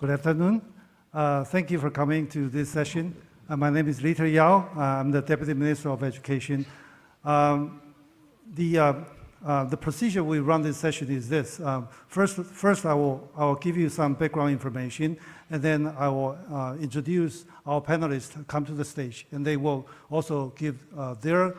Good afternoon. Thank you for coming to this session. My name is Leehter Yao. I'm the Deputy Minister of Education. The procedure we run this session is this. First I will give you some background information, and then I will introduce our panelists come to the stage, and they will also give their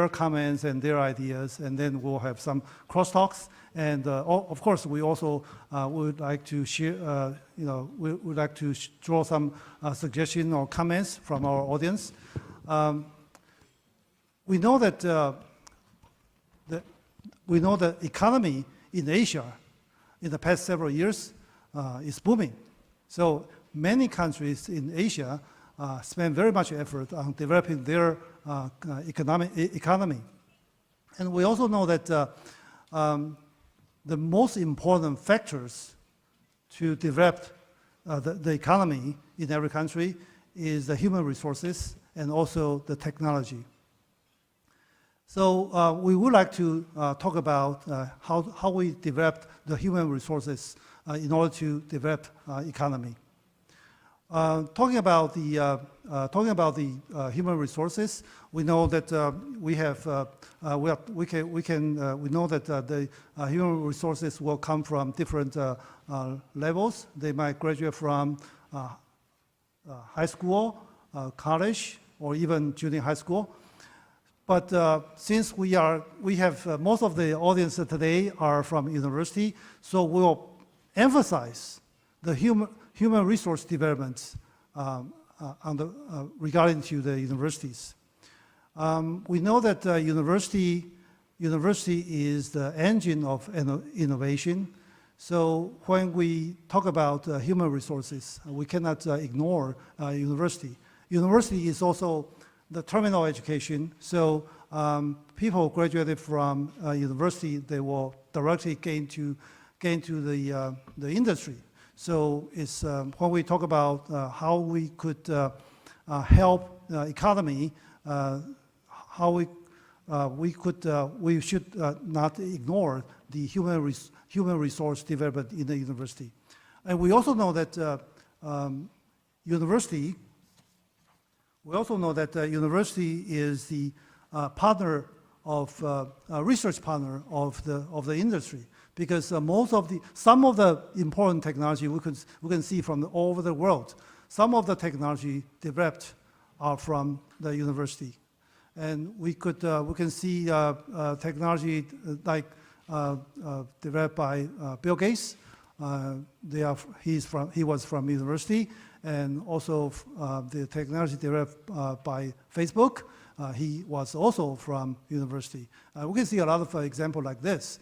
comments and their ideas, and then we'll have some crosstalks. And of course, we also would like to share, we would like to draw some suggestions or comments from our audience. We know that the economy in Asia in the past several years is booming. So many countries in Asia spend very much effort on developing their economy. And we also know that the most important factors to develop the economy in every country is the human resources and also the technology. So we would like to talk about how we develop the human resources in order to develop economy. Talking about the human resources, we know that we know that the human resources will come from different levels. They might graduate from high school, college, or even junior high school. But since we have most of the audience today are from university, so we'll emphasize the human resource development regarding to the universities. We know that university is the engine of innovation. So when we talk about human resources, we cannot ignore university. University is also the terminal education. So people graduated from university, they will directly gain to the industry. So it's when we talk about how we could help economy, how we should not ignore the human resource development in the university. And we also know that university is the research partner of the industry, because some of the important technology we can see from all over the world. Some of the technology developed are from the university, and we can see technology like developed by Bill Gates. He was from university, and also the technology developed by Facebook. He was also from university. We can see a lot of examples like this.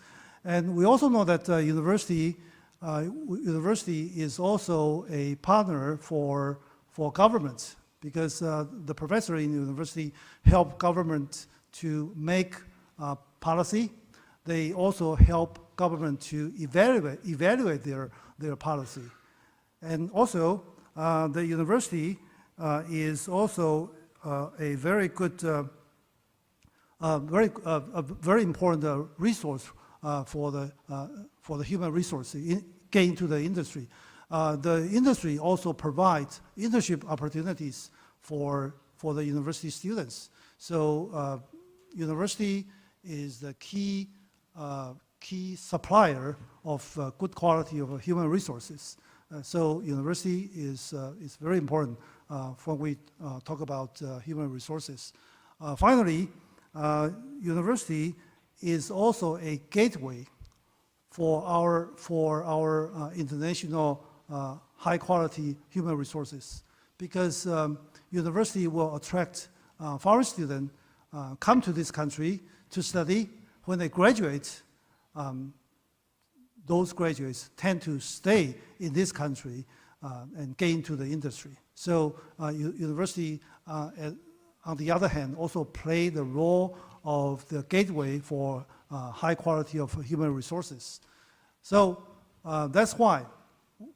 And we also know that university is also a partner for governments, because the professor in university help government to make policy. They also help government to evaluate their policy. And also, the university is also a very good, very important resource for the human resources gained to the industry. The industry also provides internship opportunities for the university students. So university is the key supplier of good quality of human resources. So university is very important when we talk about human resources. Finally, university is also a gateway for our international high quality human resources, because university will attract foreign students come to this country to study. When they graduate, those graduates tend to stay in this country and gain to the industry. So university, on the other hand, also play the role of the gateway for high quality of human resources. So that's why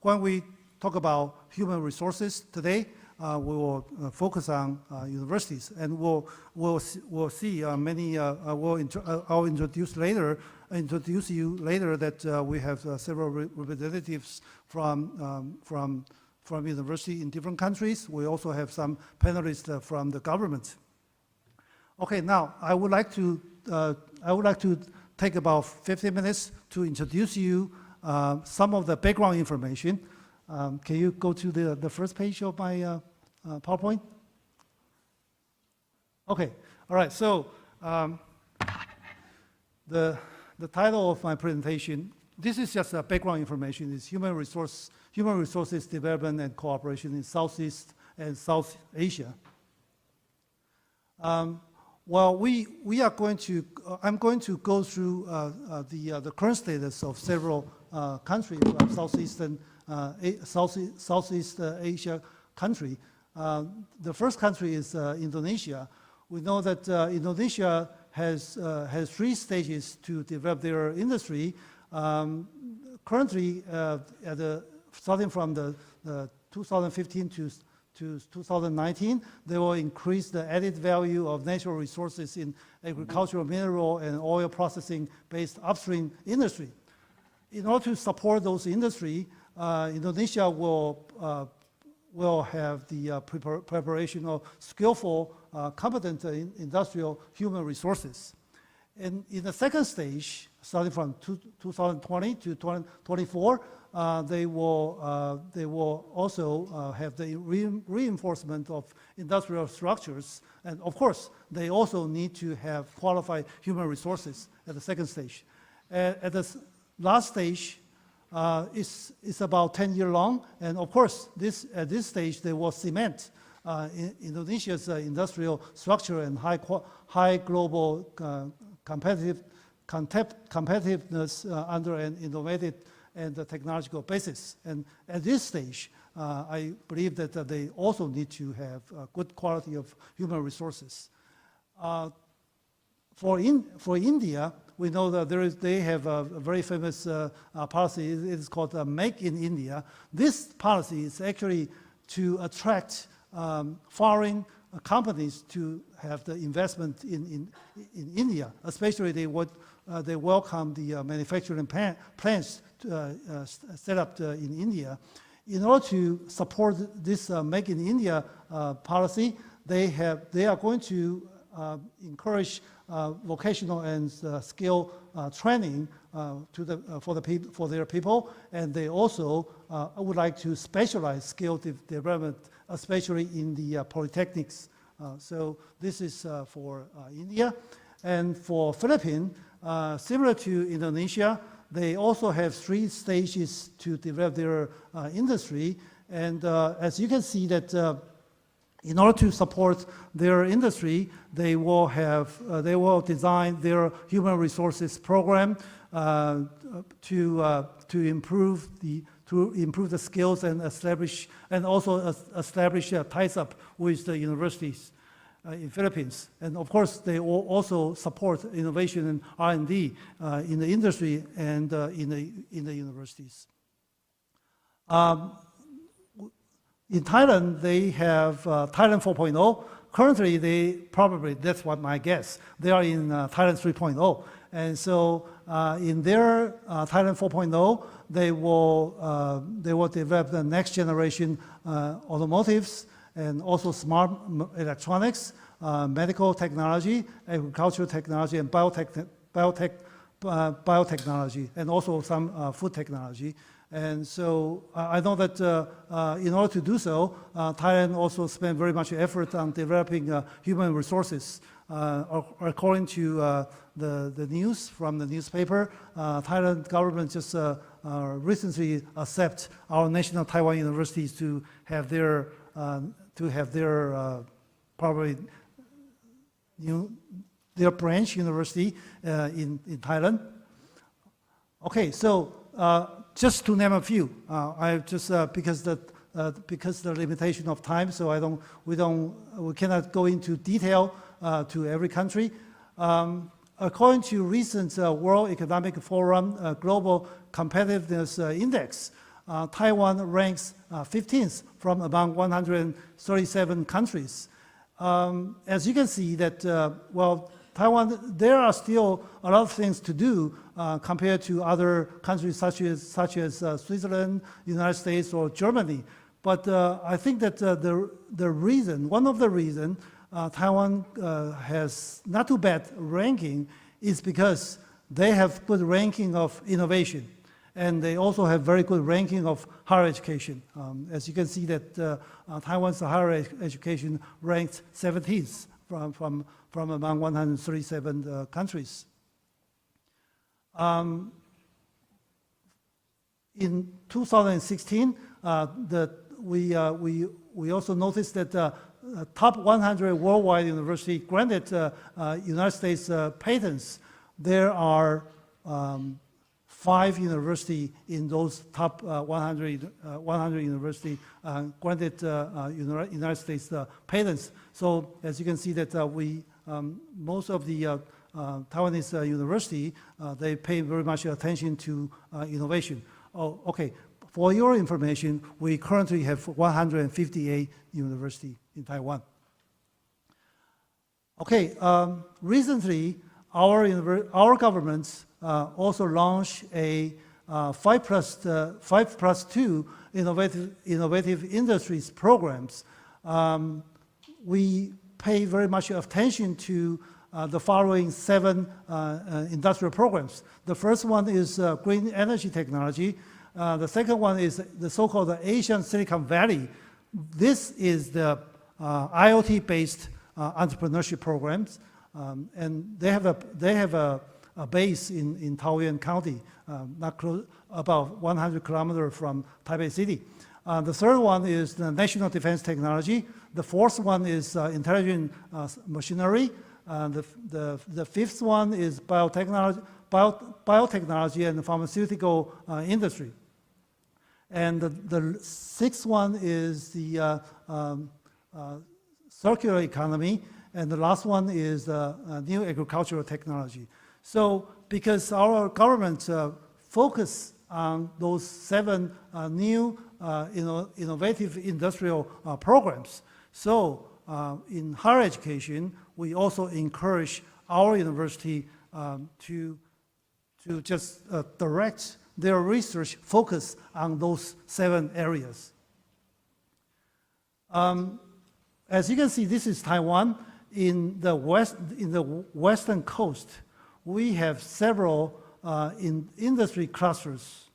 when we talk about human resources today, we will focus on universities, and we'll see many. I'll introduce you later that we have several representatives from university in different countries. We also have some panelists from the government. Okay, now I would like to take about 15 minutes to introduce you some of the background information. Can you go to the first page of my PowerPoint? Okay, all right, so the title of my presentation, this is just background information, is human resources development and cooperation in Southeast and South Asia. Well, we are going to, I'm going to go through the current status of several countries, Southeast Asia country. The first country is Indonesia. We know that Indonesia has 3 stages to develop their industry. Currently, starting from the 2015 to 2019, they will increase the added value of natural resources in agricultural, mineral, and oil processing-based upstream industry. In order to support those industry, Indonesia will have the preparation of skillful, competent industrial human resources. And in the second stage, starting from 2020 to 2024, they will also have the reinforcement of industrial structures, and of course, they also need to have qualified human resources at the second stage. At the last stage, is about 10 years long, and of course, at this stage, they will cement Indonesia's industrial structure and high global competitiveness under an innovative and the technological basis. And at this stage, I believe that they also need to have good quality of human resources. For India, we know that they have a very famous policy. It is called Make in India. This policy is actually to attract foreign companies to have the investment in India. Especially they welcome the manufacturing plants set up in India. In order to support this Make in India policy, they are going to encourage vocational and skill training for their people, and they also would like to specialize skill development, especially in the polytechnics. So this is for India. And for Philippines, similar to Indonesia, they also have 3 stages to develop their industry. And as you can see that in order to support their industry, they will design their human resources program to improve the skills and establish ties up with the universities in Philippines. And of course, they will also support innovation and R&D in the industry and in the universities. In Thailand, they have Thailand 4.0. Currently, that's what my guess, they are in Thailand 3.0. And so in their Thailand 4.0, they will develop the next generation automotives and also smart electronics, medical technology, agricultural technology, and biotechnology, and also some food technology. And so I know that in order to do so, Thailand also spent very much effort on developing human resources. According to the news from the newspaper, Thailand government just recently accept our national Taiwan universities to have their probably their branch university in Thailand. Okay, so just to name a few, I just because the limitation of time, so we cannot go into detail to every country. According to recent World Economic Forum Global Competitiveness Index, Taiwan ranks 15th from among 137 countries. As you can see that, well, Taiwan, there are still a lot of things to do compared to other countries such as Switzerland, United States, or Germany. But I think that one of the reasons Taiwan has not too bad ranking is because they have good ranking of innovation. And they also have very good ranking of higher education. As you can see that Taiwan's higher education ranked 17th from among 137 countries. In 2016, we also noticed that top 100 worldwide university granted United States patents. There are 5 universities in those top 100 university granted United States patents. So as you can see that most of the Taiwanese university, they pay very much attention to innovation. Oh, okay. For your information, we currently have 158 universities in Taiwan. Okay, recently, our government also launched a 5+2 innovative industries programs. We pay very much attention to the following 7 industrial programs. The first one is green energy technology. The second one is the so-called Asian Silicon Valley. This is the IoT-based entrepreneurship programs, and they have a base in Taoyuan County, not close, about 100 kilometers from Taipei City. The third one is the national defense technology. The fourth one is intelligent machinery. The fifth one is biotechnology and the pharmaceutical industry. And the sixth one is the circular economy, and the last one is new agricultural technology. So because our government focus on those 7 new innovative industrial programs, so in higher education, we also encourage our university to just direct their research focus on those 7 areas. As you can see, this is Taiwan. In the western coast, we have several industry clusters.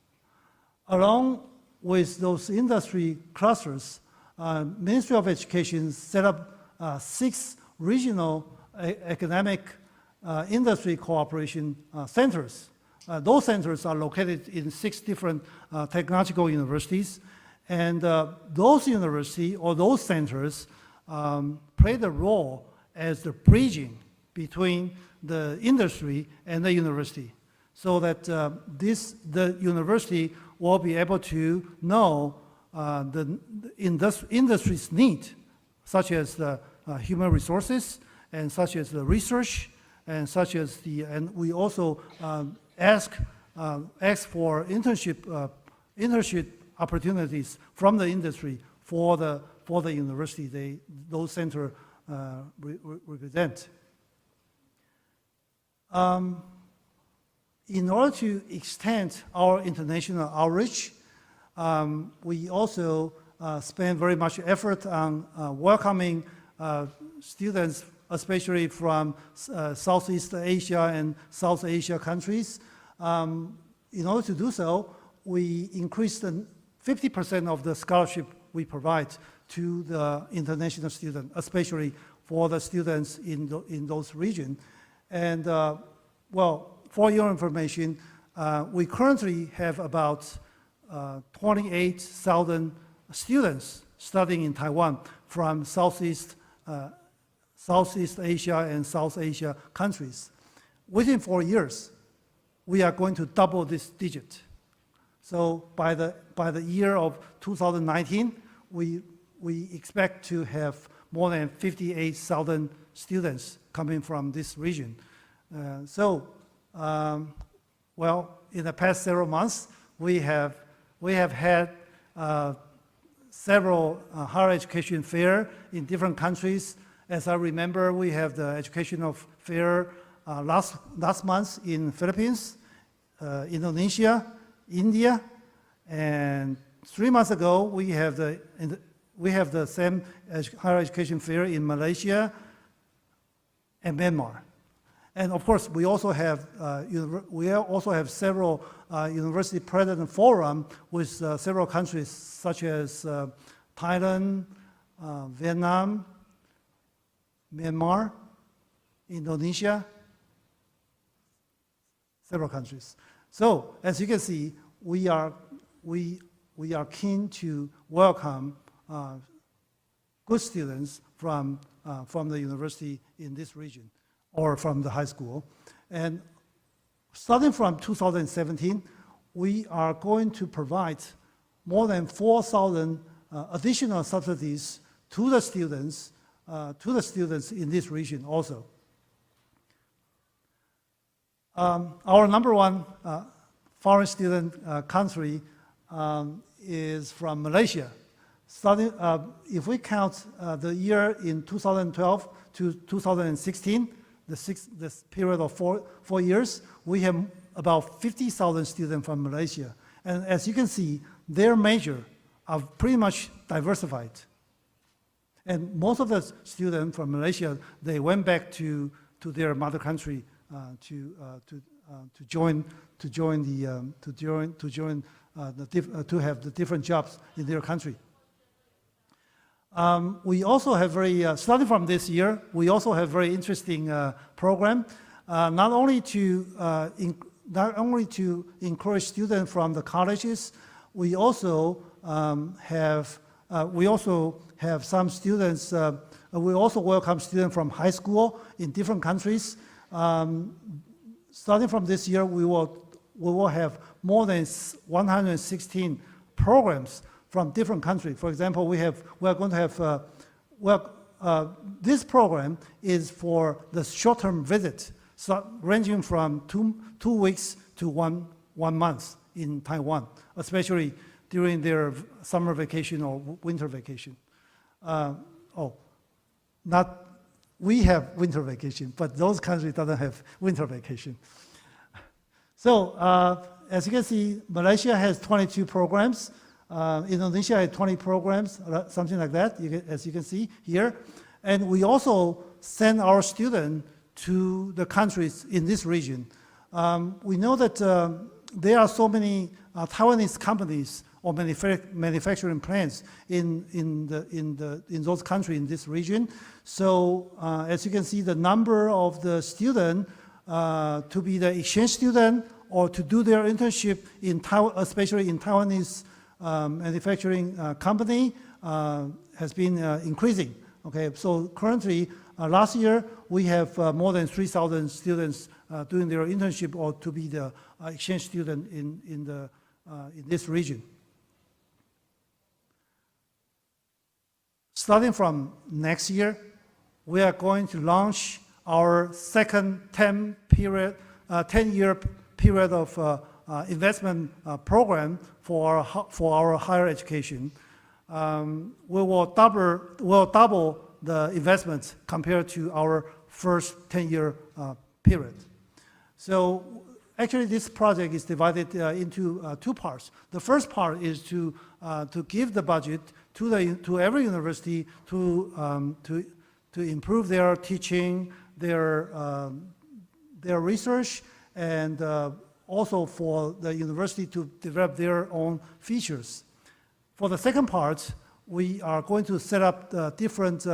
Along with those industry clusters, Ministry of Education set up 6 regional academic industry cooperation centers. Those centers are located in 6 different technological universities, and those universities or those centers play the role as the bridging between the industry and the university, so that the university will be able to know the industry's need, such as the human resources, and such as the research, and such as and we also ask for internship opportunities from the industry for the university those centers represent. In order to extend our international outreach, we also spend very much effort on welcoming students, especially from Southeast Asia and South Asia countries. In order to do so, we increased 50% of the scholarship we provide to the international students, especially for the students in those regions. And well, for your information, we currently have about 28,000 students studying in Taiwan from Southeast Asia and South Asia countries. Within 4 years, we are going to double this digit. So by the year of 2019, we expect to have more than 58,000 students coming from this region. Well, in the past several months, we have we have had several higher education fair in different countries. As I remember, we have the educational fair last month in Philippines, Indonesia, India, and 3 months ago we have the same higher education fair in Malaysia and Myanmar. And of course, we also have several university president forum with several countries such as Thailand, Vietnam, Myanmar, Indonesia, several countries. So as you can see, we are keen to welcome good students from the university in this region or from the high school. And starting from 2017, we are going to provide more than 4,000 additional subsidies to the students in this region also. Our number one foreign student country is from Malaysia. If we count the year in 2012 to 2016, this period of four years, we have about 50,000 students from Malaysia. And as you can see, their major are pretty much diversified. And most of the students from Malaysia, they went back to their mother country to have the different jobs in their country. We also have starting from this year, we also have very interesting program, not only to encourage students from the colleges, we also have some students. We also welcome students from high school in different countries. Starting from this year, we will have more than 116 programs from different countries. For example, we are going to have, this program is for the short-term visit, so ranging from two weeks to one month in Taiwan, especially during their summer vacation or winter vacation. We have winter vacation, but those countries doesn't have winter vacation. So as you can see, Malaysia has 22 programs. Indonesia had 20 programs, something like that, as you can see here. And we also send our students to the countries in this region. We know that there are so many Taiwanese companies or manufacturing plants in those countries in this region. So as you can see, the number of the students to be the exchange student or to do their internship in Taiwan, especially in Taiwanese manufacturing company, has been increasing. Okay, so currently, last year we have more than 3,000 students doing their internship or to be the exchange student in this region. Starting from next year, we are going to launch our second 10-year period of investment program for our higher education. We'll double the investments compared to our first 10-year period. So actually, this project is divided into two parts. The first part is to give the budget to every university to improve their teaching, their research, and also for the university to develop their own features. For the second part, we are going to set up the different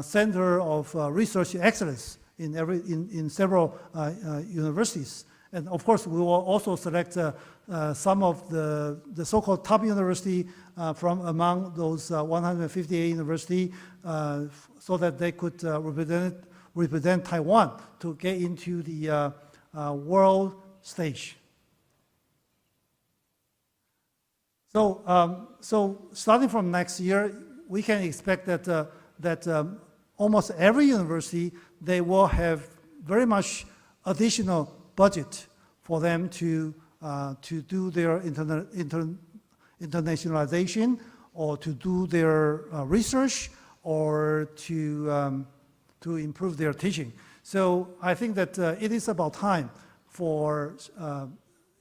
center of research excellence in several universities. And of course, we will also select some of the so-called top university from among those 158 universities so that they could represent Taiwan to get into the world stage. So starting from next year, we can expect that almost every university, they will have very much additional budget for them to do their internationalization or to do their research or to improve their teaching. So I think that it is about time for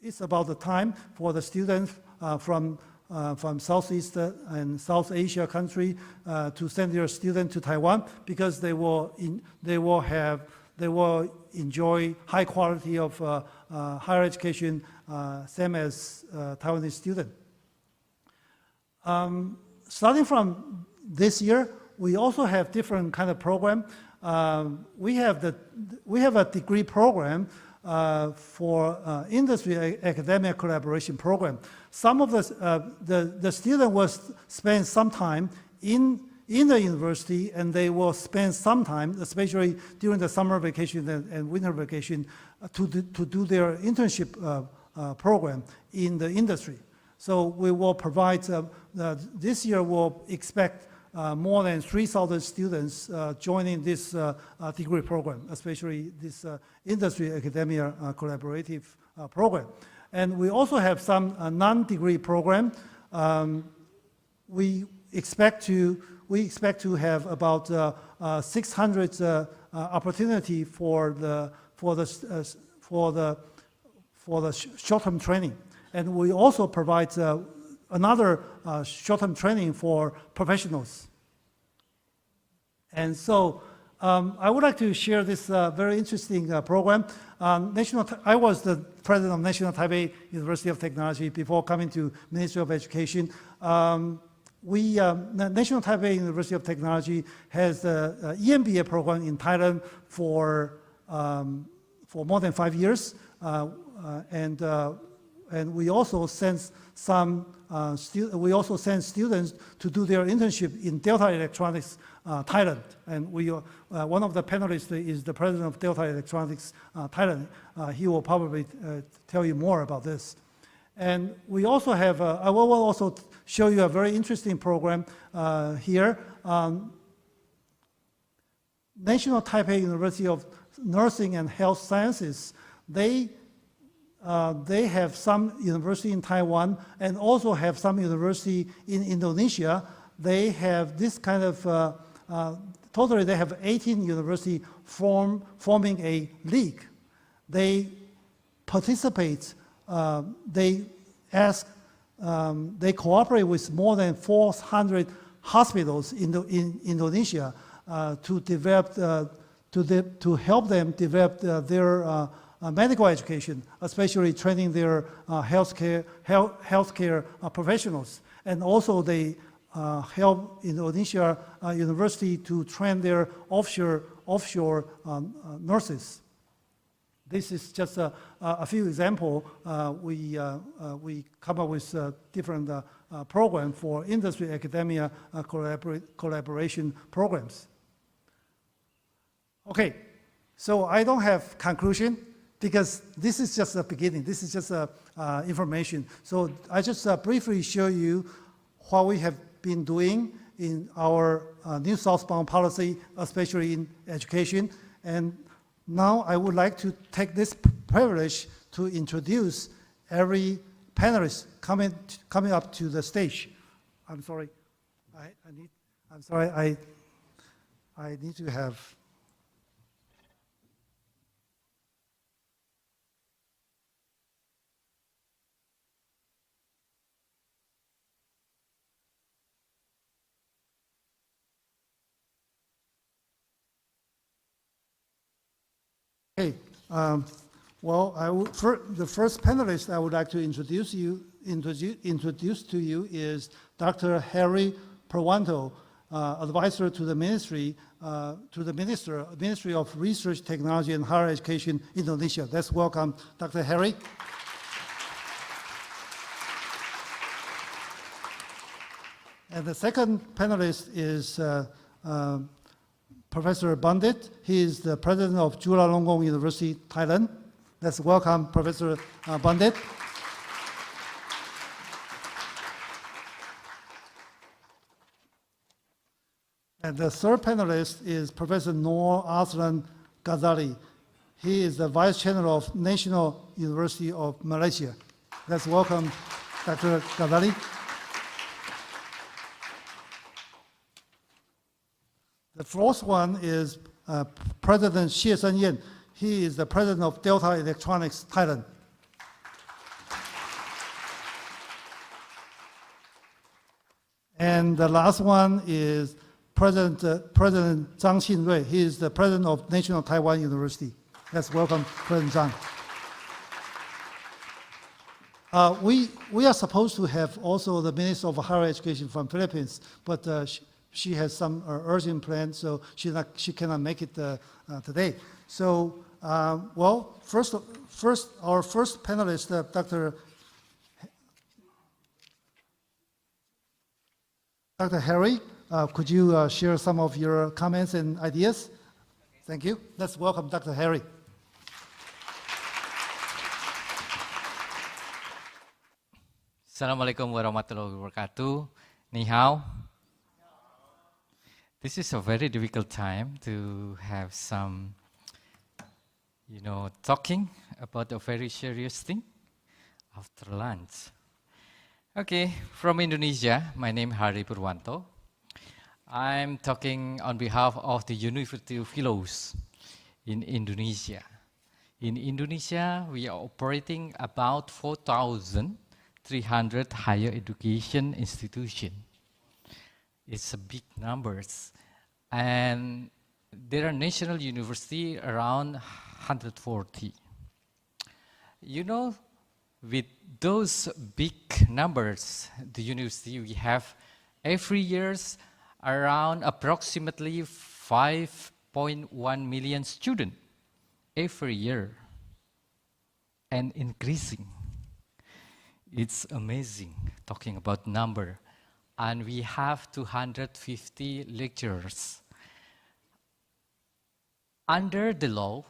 the students from Southeast and South Asia country to send their students to Taiwan, because they will enjoy high quality of higher education, same as Taiwanese students. Starting from this year, we also have different kind of program. We have a degree program for industry academia collaboration program. Some of the student will spend some time in the university, and they will spend some time, especially during the summer vacation and winter vacation, to do their internship program in the industry. So we will provide, this year we'll expect more than 3,000 students joining this degree program, especially this industry academia collaborative program. And we also have some non-degree program. We expect to have about 600 opportunity for the short-term training, and we also provide another short-term training for professionals. And so I would like to share this very interesting program. I was the president of National Taipei University of Technology before coming to Ministry of Education. National Taipei University of Technology has the EMBA program in Thailand for more than 5 years, and we also send students to do their internship in Delta Electronics, Thailand. And one of the panelists is the president of Delta Electronics, Thailand. He will probably tell you more about this. And we also have, I will also show you a very interesting program here. National Taipei University of Nursing and Health Sciences, they have some university in Taiwan and also have some university in Indonesia. They have this kind of, totally they have 18 universities forming a league. They participate, they cooperate with more than 400 hospitals in Indonesia to develop, to help them develop their medical education, especially training their healthcare professionals. And also they help Indonesia university to train their offshore nurses. This is just a few examples. We come up with different programs for industry academia collaboration programs. Okay, so I don't have conclusion, because this is just the beginning. This is just information. So I just briefly show you what we have been doing in our new southbound policy, especially in education. And now I would like to take this privilege to introduce every panelist coming up to the stage. I'm sorry. I need to have. Okay, well, the first panelist I would like to introduce to you is Dr. Harry Purwanto, advisor to the Ministry of Research, Technology, and Higher Education, Indonesia. Let's welcome Dr. Harry. And the second panelist is Professor Bundhit. He is the president of Chulalongkorn University, Thailand. Let's welcome Professor Bundhit. And the third panelist is Professor Noor Aslan Ghazali. He is the Vice Chancellor of National University of Malaysia. Let's welcome Dr. Ghazali. The fourth one is President Xie Zhenyan. He is the president of Delta Electronics Thailand. And the last one is President Zhang Xinrui. He is the president of National Taiwan University. Let's welcome President Zhang. We are supposed to have also the Minister of Higher Education from Philippines, but she has some urgent plans, so she cannot make it today. So, well, first, our first panelist, Dr. Harry, could you share some of your comments and ideas? Thank you. Let's welcome Dr. Harry. Assalamualaikum warahmatullahi wabarakatuh. Ni hao. This is a very difficult time to have some, talking about a very serious thing after lunch. Okay, from Indonesia, my name is Hari Purwanto. I'm talking on behalf of the University of Fellows in Indonesia. In Indonesia, we are operating about 4,300 higher education institutions. It's a big numbers. And there are national universities around 140. With those big numbers, the university, we have every year around approximately 5.1 million students every year and increasing. It's amazing talking about number. And we have 250 lecturers. Under the law,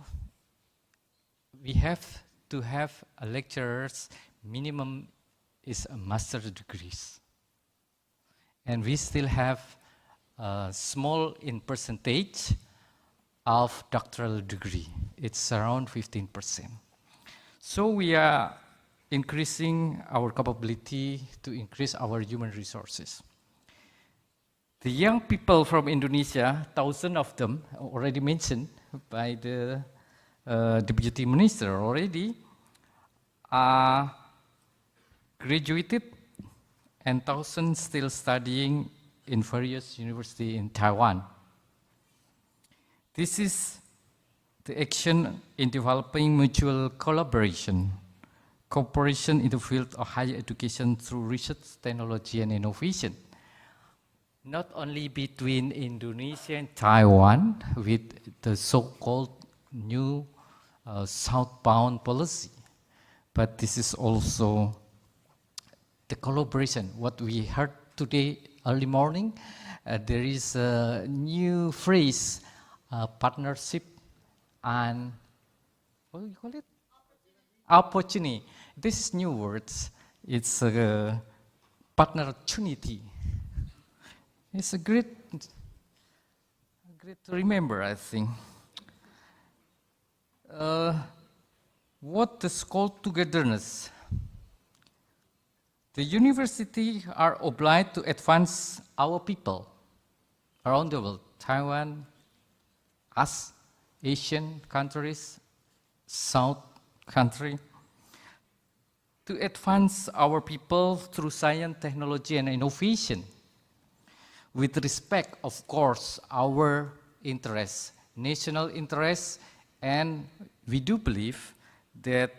we have to have a lecturer's minimum is a master's degrees. And we still have a small in percentage of doctoral degree. It's around 15%. So we are increasing our capability to increase our human resources. The young people from Indonesia, thousands of them, already mentioned by the Deputy Minister already, are graduated and thousands still studying in various universities in Taiwan. This is the action in developing mutual collaboration, cooperation in the field of higher education through research, technology, and innovation. Not only between Indonesia and Taiwan with the so-called new southbound policy, but this is also the collaboration. What we heard today early morning, there is a new phrase, partnership and, what do you call it? Opportunity. This is new words. It's a partnertunity. It's a great to remember, I think. What is called togetherness? The university are obliged to advance our people around the world, Taiwan, us, Asian countries, South country, to advance our people through science, technology, and innovation. With respect, of course, our interests, national interests, and we do believe that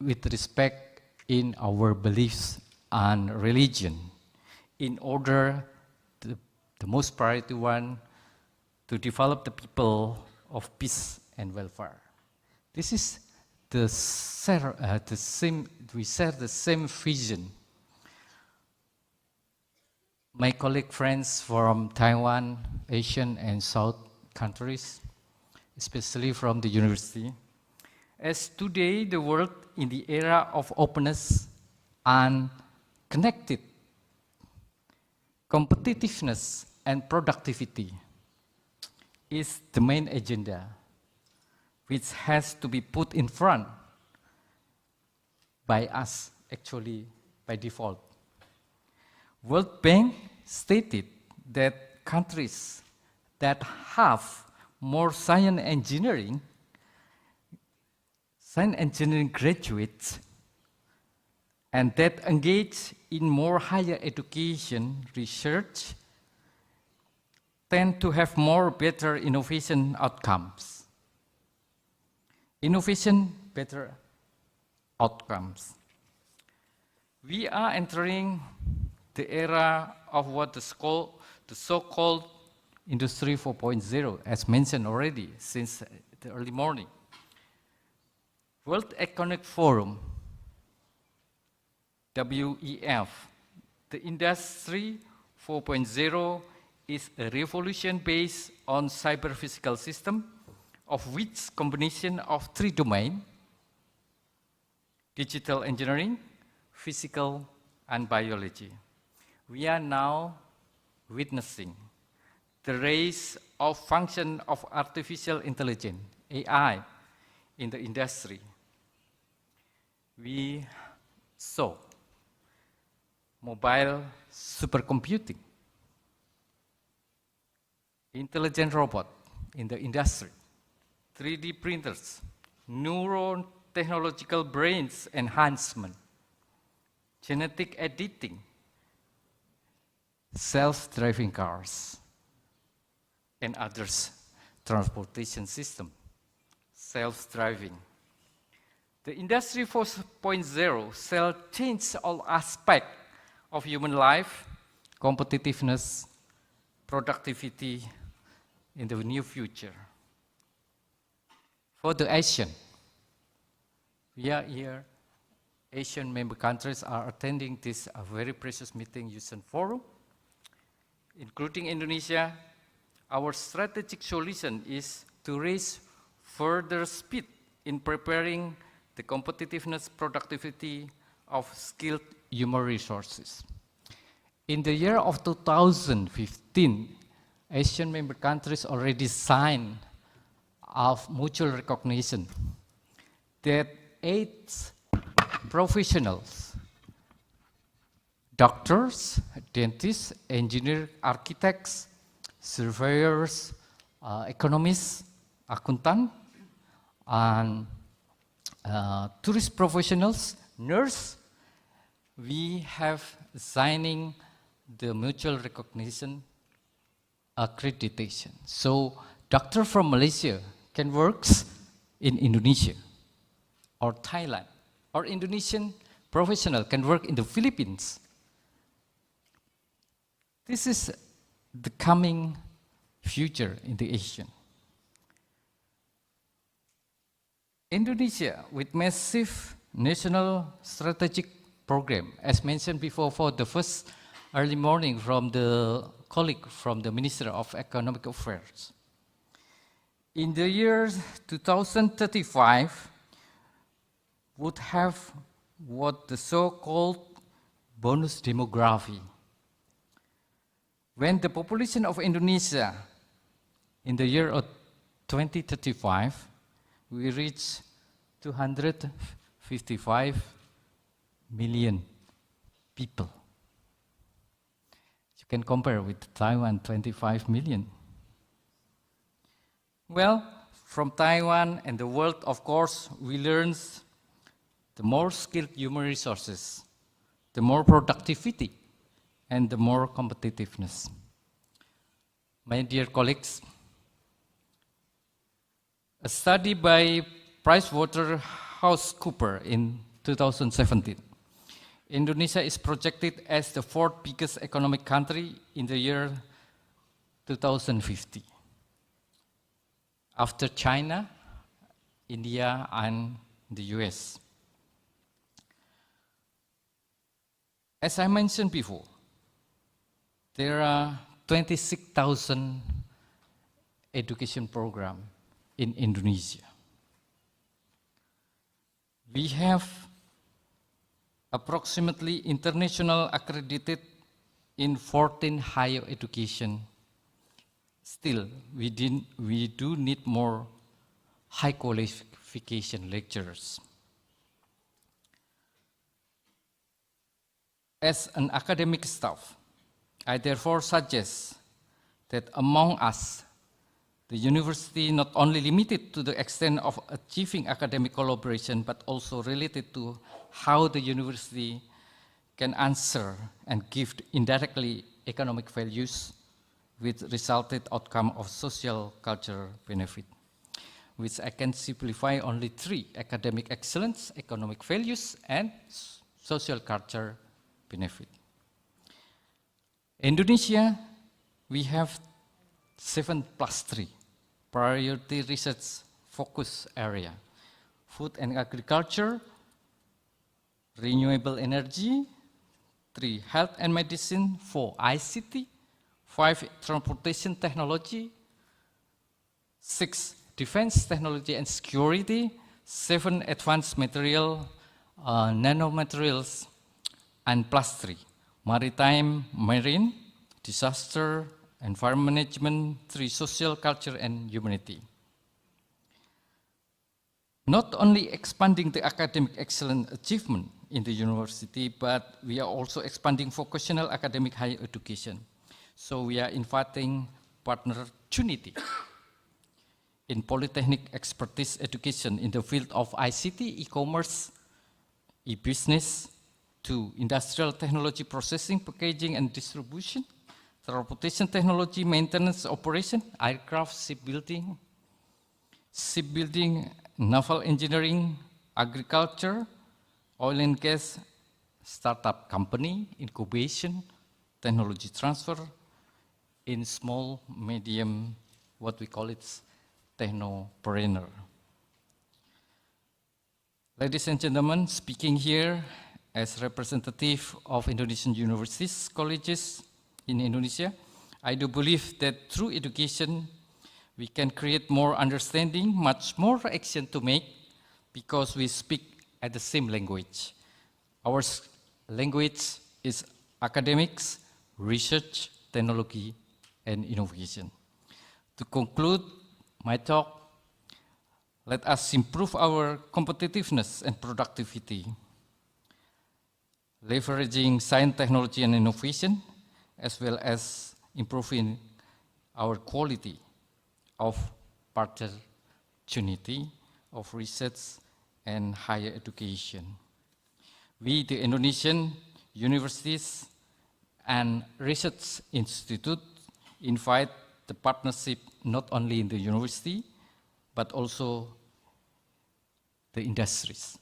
with respect in our beliefs and religion, in order the most priority one, to develop the people of peace and welfare. This is we share the same vision. My colleague friends from Taiwan, Asian and South countries, especially from the university, as today the world in the era of openness and connected, competitiveness and productivity is the main agenda, which has to be put in front by us, actually by default. World Bank stated that countries that have more science engineering graduates and that engage in more higher education research tend to have more better innovation outcomes. Innovation, better outcomes. We are entering the era of what is called the so-called Industry 4.0, as mentioned already since the early morning. World Economic Forum, WEF, the Industry 4.0 is a revolution based on cyber-physical system, of which combination of three domains: digital engineering, physical, and biology. We are now witnessing the rise of function of artificial intelligence, AI, in the industry. We saw mobile supercomputing, intelligent robot in the industry, 3D printers, neurotechnological brains enhancement, genetic editing, self-driving cars, and others, transportation system, self-driving. The Industry 4.0 shall change all aspects of human life, competitiveness, productivity in the near future. For the Asian, we are here, Asian member countries are attending this very precious meeting, Yushan Forum, including Indonesia. Our strategic solution is to raise further speed in preparing the competitiveness, productivity of skilled human resources. In the year of 2015, Asian member countries already signed of mutual recognition that 8 professionals, doctors, dentists, engineers, architects, surveyors, economists, accountants, and tourist professionals, nurse, we have signing the mutual recognition accreditation. So doctor from Malaysia can work in Indonesia or Thailand, or Indonesian professional can work in the Philippines. This is the coming future in the Asian. Indonesia, with massive national strategic program, as mentioned before, for the first early morning from the colleague from the Minister of Economic Affairs. In the year 2035, would have what the so-called bonus demography. When the population of Indonesia in the year of 2035, we reach 255 million people. You can compare with Taiwan, 25 million. Well, from Taiwan and the world, of course, we learn the more skilled human resources, the more productivity, and the more competitiveness. My dear colleagues, a study by PricewaterhouseCoopers in 2017, Indonesia is projected as the 4th biggest economic country in the year 2050, after China, India, and the US. As I mentioned before, there are 26,000 education programs in Indonesia. We have approximately international accredited in 14 higher education. Still, we do need more high qualification lecturers. As an academic staff, I therefore suggest that among us, The university not only limited to the extent of achieving academic collaboration, but also related to how the university can answer and give indirectly economic values with resulted outcome of social culture benefit, which I can simplify only 3: academic excellence, economic values, and social culture benefit. Indonesia, we have 7+3 priority research focus area: food and agriculture, renewable energy, 3 health and medicine, 4 ICT, 5 transportation technology, 6 defense technology and security, 7 advanced material, nanomaterials, and +3 maritime, marine, disaster, environment management, 3 social culture and humanity. Not only expanding the academic excellence achievement in the university, but we are also expanding vocational academic higher education. So we are inviting partner Trinity in polytechnic expertise education in the field of ICT, e-commerce, e-business, to industrial technology processing, packaging and distribution, transportation technology, maintenance, operation, aircraft, shipbuilding, naval engineering, agriculture, oil and gas, startup company, incubation, technology transfer, in small, medium, what we call it, technopreneur. Ladies and gentlemen, speaking here as representative of Indonesian universities, colleges in Indonesia, I do believe that through education, we can create more understanding, much more action to make, because we speak at the same language. Our language is academics, research, technology, and innovation. To conclude my talk, let us improve our competitiveness and productivity, leveraging science, technology, and innovation, as well as improving our quality of opportunity of research and higher education. We, the Indonesian universities and research institute, invite the partnership not only in the university, but also the industries.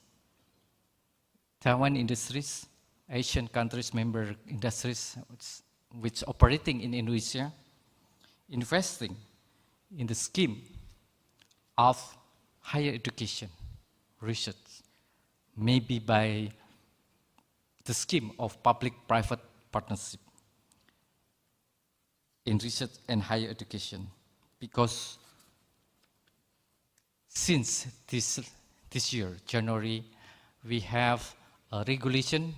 Taiwan industries, Asian countries member industries which operating in Indonesia, investing in the scheme of higher education, research, maybe by the scheme of public-private partnership in research and higher education. Because since this year, January, we have a regulation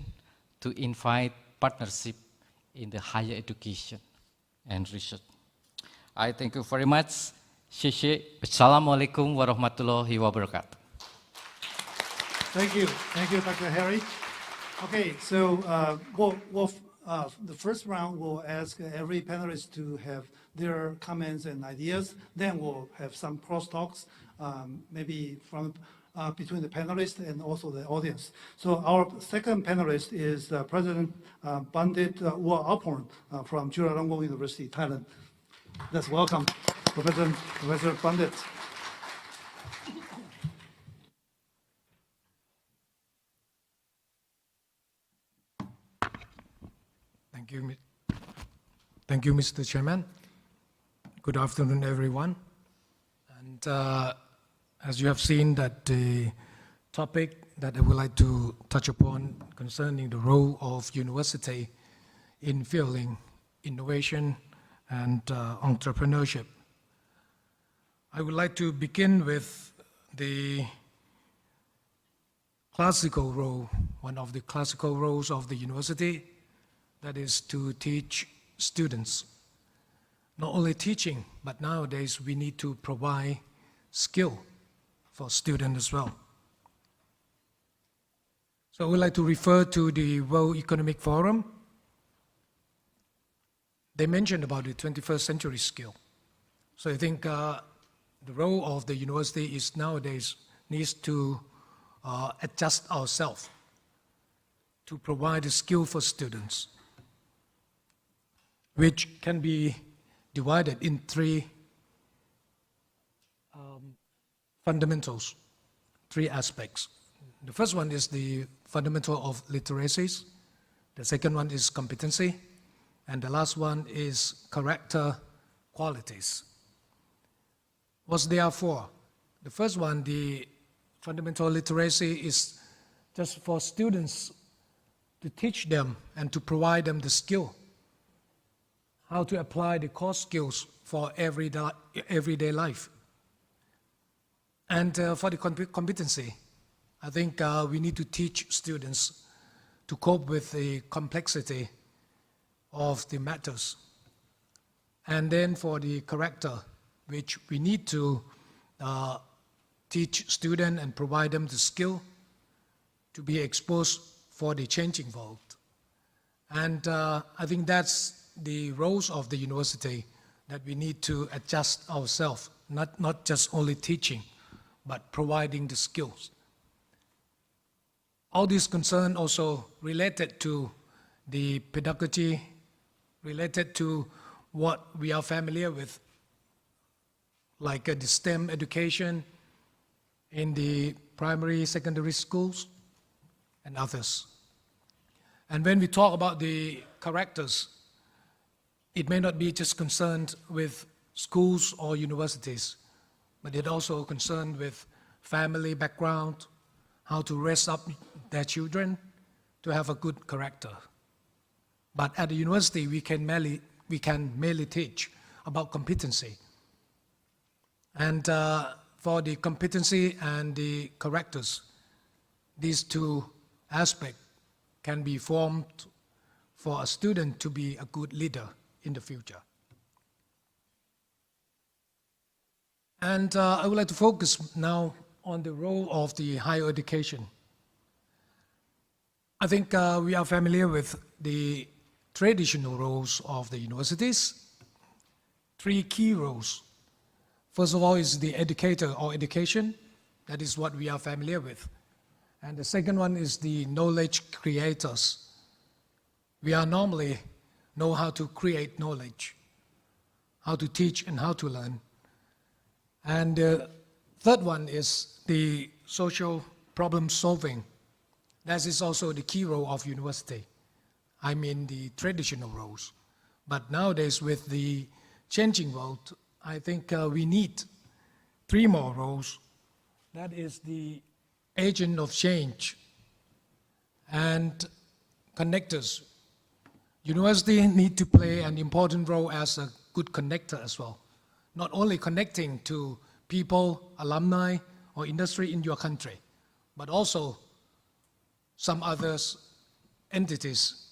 to invite partnership in the higher education and research. I thank you very much. Assalamualaikum warahmatullahi wabarakatuh. Thank you, Dr. Harry. Okay, so the first round will ask every panelist to have their comments and ideas. Then we'll have some crosstalks, maybe from between the panelists and also the audience. So our second panelist is President Bundhit Eua-arporn from Chulalongkorn University, Thailand. Let's welcome Professor Bundhit. Thank you, Mr. Chairman. Good afternoon, everyone. And as you have seen, that the topic that I would like to touch upon concerning the role of university in fueling innovation and entrepreneurship. I would like to begin with the classical role, one of the classical roles of the university, that is to teach students. Not only teaching, but nowadays we need to provide skill for students as well. So I would like to refer to the World Economic Forum. They mentioned about the 21st century skill. So I think the role of the university is nowadays needs to adjust ourselves to provide a skill for students, which can be divided in three fundamentals, three aspects. The first one is the fundamental of literacies. The second one is competency. And the last one is character qualities. What's there for? The first one, the fundamental literacy, is just for students to teach them and to provide them the skill, how to apply the core skills for everyday life. And for the competency, I think we need to teach students to cope with the complexity of the matters. And then for the character, which we need to teach students and provide them the skill to be exposed for the changing world. And I think that's the roles of the university, that we need to adjust ourselves, not just only teaching, but providing the skills. All these concerns also related to the pedagogy, related to what we are familiar with, like the STEM education in the primary, secondary schools, and others. And when we talk about the characters, it may not be just concerned with schools or universities, but it also concerned with family background, how to raise up their children to have a good character. But at the university, we can merely teach about competency. And for the competency and the characters, these two aspects can be formed for a student to be a good leader in the future. And I would like to focus now on the role of the higher education. I think we are familiar with the traditional roles of the universities. Three key roles. First of all is the educator or education. That is what we are familiar with. And the second one is the knowledge creators. We are normally know how to create knowledge, how to teach and how to learn. And the third one is the social problem solving. That is also the key role of university. I mean the traditional roles. But nowadays with the changing world, I think we need three more roles. That is the agent of change and connectors. University need to play an important role as a good connector as well. Not only connecting to people, alumni, or industry in your country, but also some other entities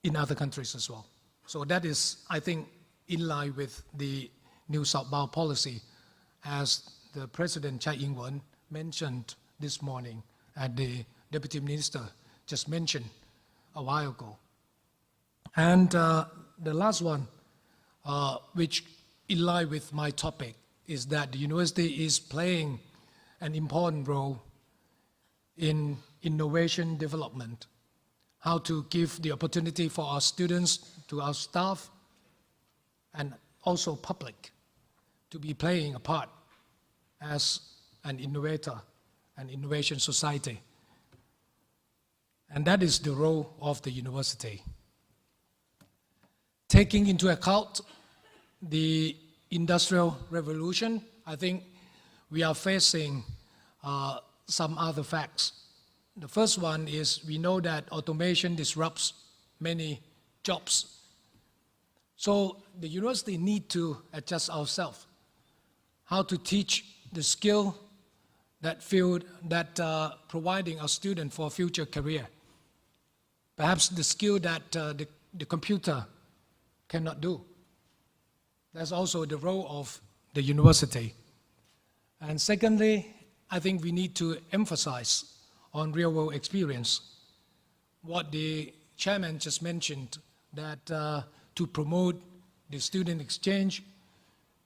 in other countries as well. So that is, I think, in line with the new southbound policy, as the President Chai Ing-wen mentioned this morning, and the Deputy Minister just mentioned a while ago. And the last one, which in line with my topic, is that the university is playing an important role in innovation development, how to give the opportunity for our students, to our staff, and also public to be playing a part as an innovator, an innovation society. And that is the role of the university. Taking into account the Industrial Revolution, I think we are facing some other facts. The first one is we know that automation disrupts many jobs. So the university need to adjust ourselves, how to teach the skill, that field, that providing our student for a future career. Perhaps the skill that the computer cannot do. That's also the role of the university. And secondly, I think we need to emphasize on real-world experience. What the chairman just mentioned, that to promote the student exchange,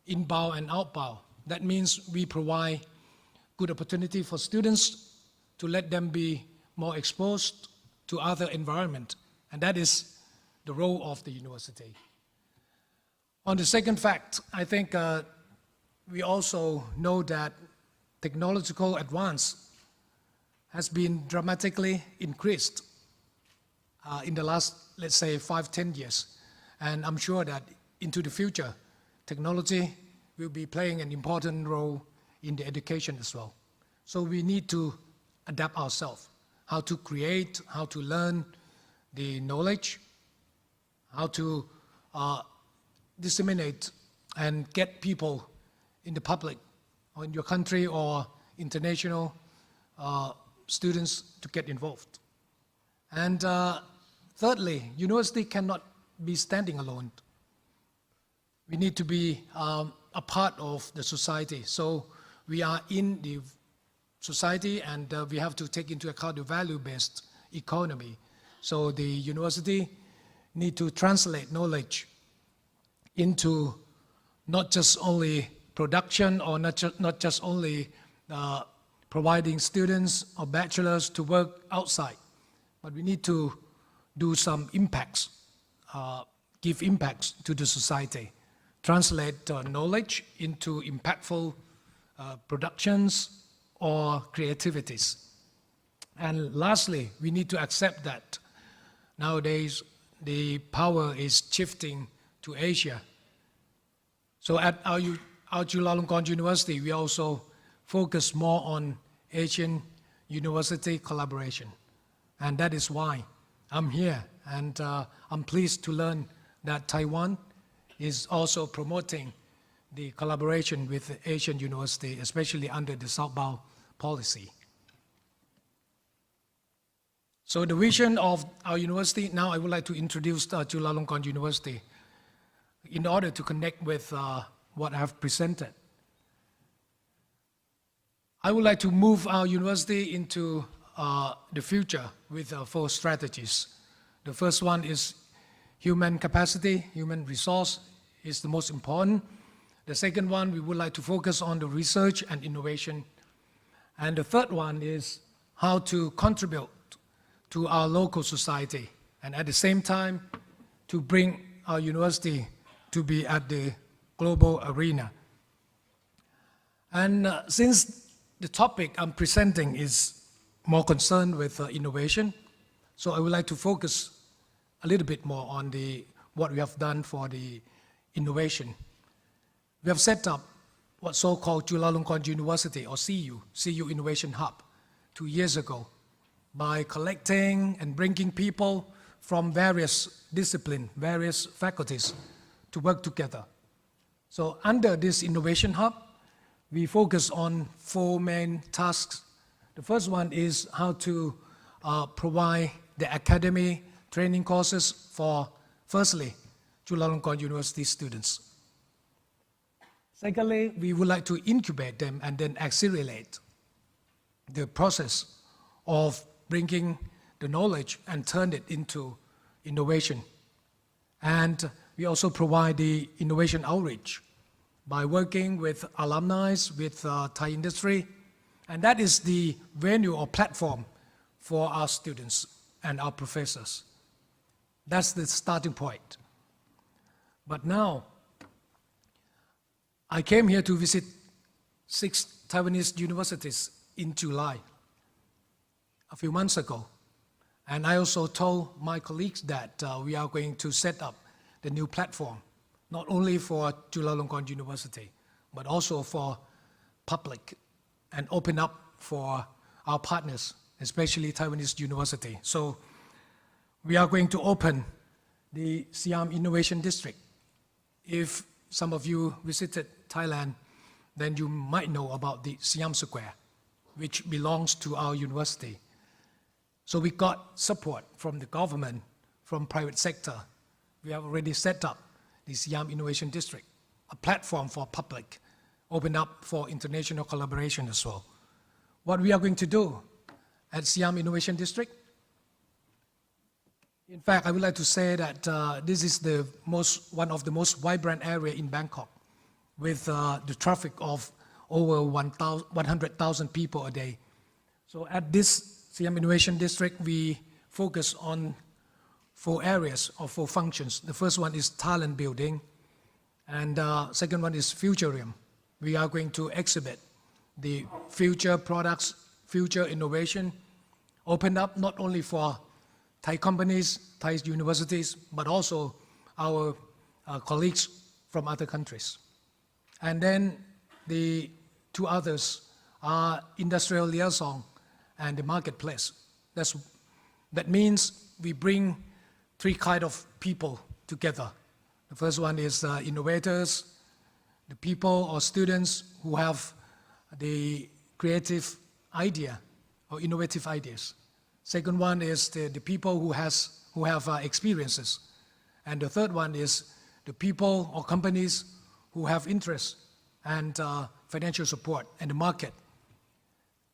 inbound and outbound. That means we provide good opportunity for students to let them be more exposed to other environment, and that is the role of the university. On the second fact, I think we also know that technological advance has been dramatically increased in the last, let's say, 5-10 years. And I'm sure that into the future, technology will be playing an important role in the education as well. So we need to adapt ourselves, how to create, how to learn the knowledge, how to disseminate and get people in the public or in your country or international students to get involved. And thirdly, university cannot be standing alone. We need to be a part of the society. So we are in the society, and we have to take into account the value-based economy. So the university need to translate knowledge into not just only production or not just only providing students or bachelors to work outside, but we need to do some impacts, give impacts to the society, translate knowledge into impactful productions or creativities. And lastly, we need to accept that nowadays the power is shifting to Asia. So at our Chulalongkorn University, we also focus more on Asian university collaboration. And that is why I'm here. And I'm pleased to learn that Taiwan is also promoting the collaboration with Asian university, especially under the southbound policy. So the vision of our university, now I would like to introduce Chulalongkorn University in order to connect with what I have presented. I would like to move our university into the future with 4 strategies. The first one is human capacity, human resource is the most important. The second one, we would like to focus on the research and innovation. And the third one is how to contribute to our local society, and at the same time, to bring our university to be at the global arena. And since the topic I'm presenting is more concerned with innovation, so I would like to focus a little bit more on what we have done for the innovation. We have set up what's so-called Chulalongkorn University, or CU Innovation Hub, 2 years ago, by collecting and bringing people from various disciplines, various faculties to work together. So under this innovation hub, we focus on 4 main tasks. The first one is how to provide the academy training courses for, firstly, Chulalongkorn University students. Secondly, we would like to incubate them and then accelerate the process of bringing the knowledge and turn it into innovation. And we also provide the innovation outreach by working with alumni, with Thai industry, and that is the venue or platform for our students and our professors. That's the starting point. But now, I came here to visit 6 Taiwanese universities in July, a few months ago. And I also told my colleagues that we are going to set up the new platform, not only for Chulalongkorn University, but also for public, and open up for our partners, especially Taiwanese University. So we are going to open the Siam Innovation District. If some of you visited Thailand, then you might know about the Siam Square, which belongs to our university. So we got support from the government, from private sector. We have already set up the Siam Innovation District, a platform for public, open up for international collaboration as well. What we are going to do at Siam Innovation District, in fact, I would like to say that this is one of the most vibrant area in Bangkok. with the traffic of over 100,000 people a day. So at this Siam Innovation District, we focus on 4 areas or 4 functions. The first one is talent building, and second one is Futurium. We are going to exhibit the future products, future innovation, opened up not only for Thai companies, Thai universities, but also our colleagues from other countries. And then the 2 others are industrial liaison and the marketplace. That means we bring 3 kinds of people together. The first one is innovators, the people or students who have the creative idea or innovative ideas. Second one is the people who have experiences. And the third one is the people or companies who have interest and financial support and the market.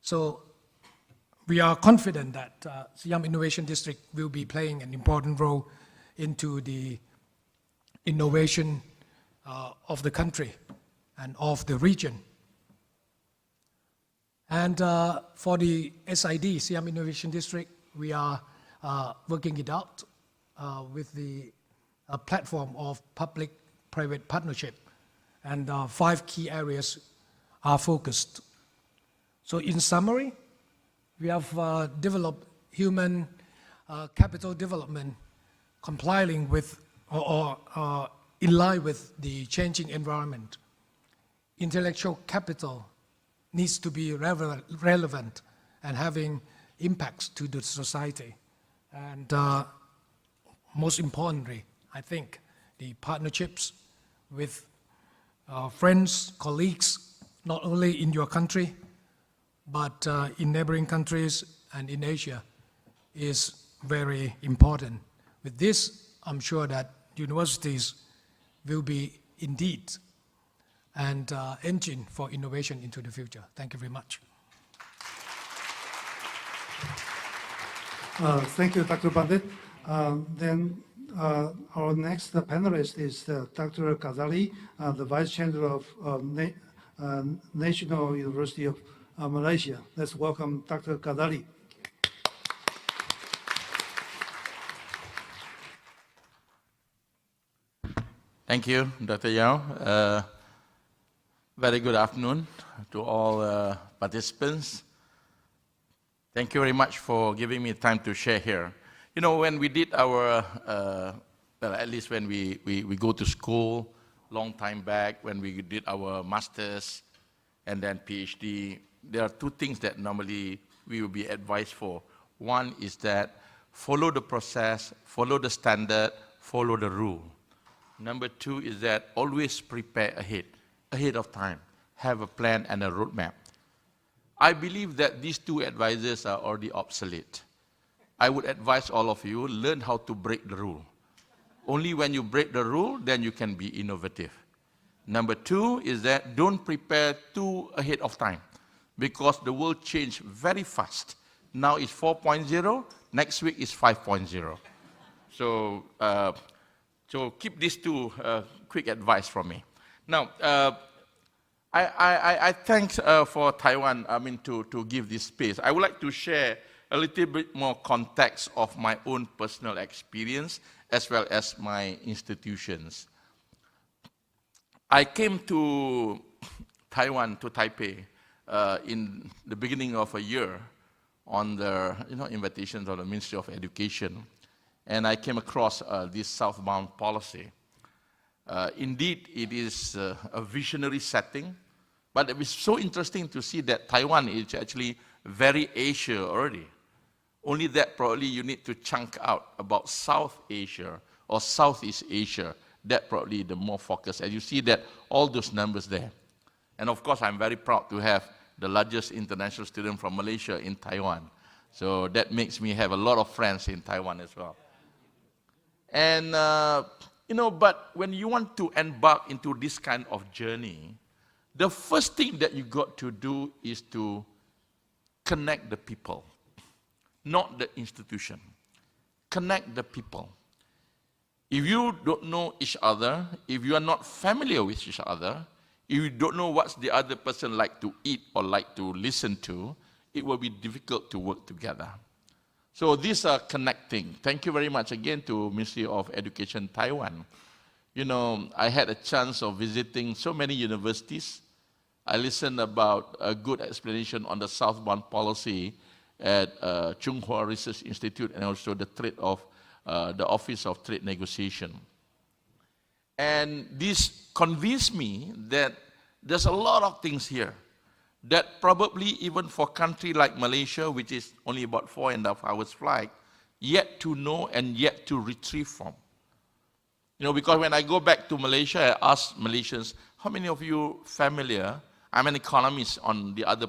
So we are confident that Siam Innovation District will be playing an important role into the innovation of the country and of the region. And for the SID, Siam Innovation District, we are working it out with the platform of public-private partnership, and 5 key areas are focused. So in summary, we have developed human capital development complying with or in line with the changing environment. Intellectual capital needs to be relevant and having impacts to the society. And most importantly, I think the partnerships with friends, colleagues, not only in your country, but in neighboring countries and in Asia is very important. With this, I'm sure that universities will be indeed an engine for innovation into the future. Thank you very much. Thank you, Dr. Bundhit. Then our next panelist is Dr. Ghazali, the Vice Chancellor of National University of Malaysia. Let's welcome Dr. Ghazali. Thank you, Dr. Yao. Very good afternoon to all participants. Thank you very much for giving me time to share here. You know, when we did our, well, at least when we go to school, long time back, when we did our master's and then PhD, there are 2 things that normally we will be advised for. One is that follow the process, follow the standard, follow the rule. Number 2 is that always prepare ahead of time. Have a plan and a roadmap. I believe that these 2 advices are already obsolete. I would advise all of you, learn how to break the rule. Only when you break the rule, then you can be innovative. Number 2 is that don't prepare too ahead of time, because the world changed very fast. Now it's 4.0, next week is 5.0. So keep these 2 quick advice from me. Now, I thanks for Taiwan, to give this space. I would like to share a little bit more context of my own personal experience as well as my institutions. I came to Taiwan, to Taipei, in the beginning of a year on the invitations of the Ministry of Education, and I came across this southbound policy. Indeed, it is a visionary setting, but it was so interesting to see that Taiwan is actually very Asia already. Only that probably you need to chunk out about South Asia or Southeast Asia. That probably the more focus. As you see that all those numbers there. And of course, I'm very proud to have the largest international student from Malaysia in Taiwan. So that makes me have a lot of friends in Taiwan as well. And, but when you want to embark into this kind of journey, the first thing that you got to do is to connect the people. Not the institution. Connect the people. If you don't know each other, if you are not familiar with each other, if you don't know what the other person like to eat or like to listen to, it will be difficult to work together. So these are connecting. Thank you very much again to Ministry of Education Taiwan. You know, I had a chance of visiting so many universities. I listened about a good explanation on the southbound policy at Tsinghua Research Institute and also the the Office of Trade Negotiation. And this convinced me that there's a lot of things here that probably even for a country like Malaysia, which is only about 4.5 hours flight, yet to know and yet to retrieve from. You know, because when I go back to Malaysia, I ask Malaysians, how many of you familiar? I'm an economist on the other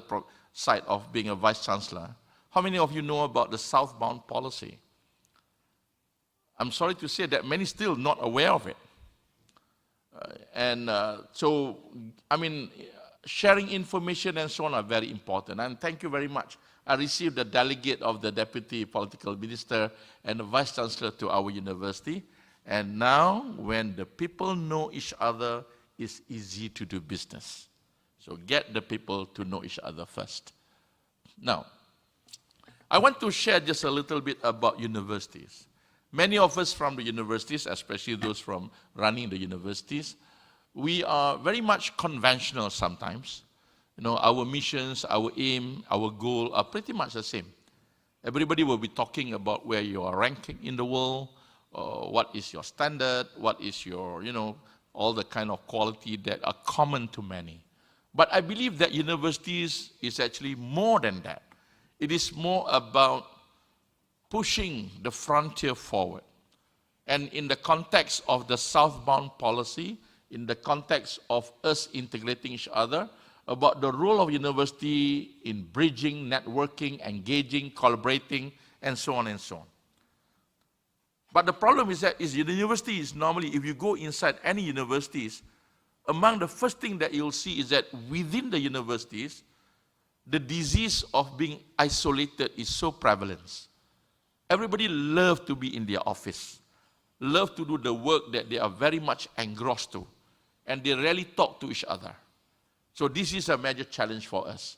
side of being a vice chancellor. How many of you know about the southbound policy? I'm sorry to say that many still not aware of it. So, I mean, sharing information and so on are very important. And thank you very much. I received a delegate of the Deputy Political Minister and the Vice Chancellor to our university. And now, when the people know each other, it's easy to do business. So get the people to know each other first. Now, I want to share just a little bit about universities. Many of us from the universities, especially those from running the universities, we are very much conventional sometimes. You know, our missions, our aim, our goal are pretty much the same. Everybody will be talking about where you are ranking in the world, what is your standard, what is your, you know, all the kind of quality that are common to many. But I believe that universities is actually more than that. It is more about pushing the frontier forward. And in the context of the southbound policy, in the context of us integrating each other, about the role of university in bridging, networking, engaging, collaborating, and so on and so on. But the problem is that the university is normally, if you go inside any universities, among the first thing that you'll see is that within the universities, the disease of being isolated is so prevalent. Everybody loves to be in their office, love to do the work that they are very much engrossed to, and they rarely talk to each other. So this is a major challenge for us.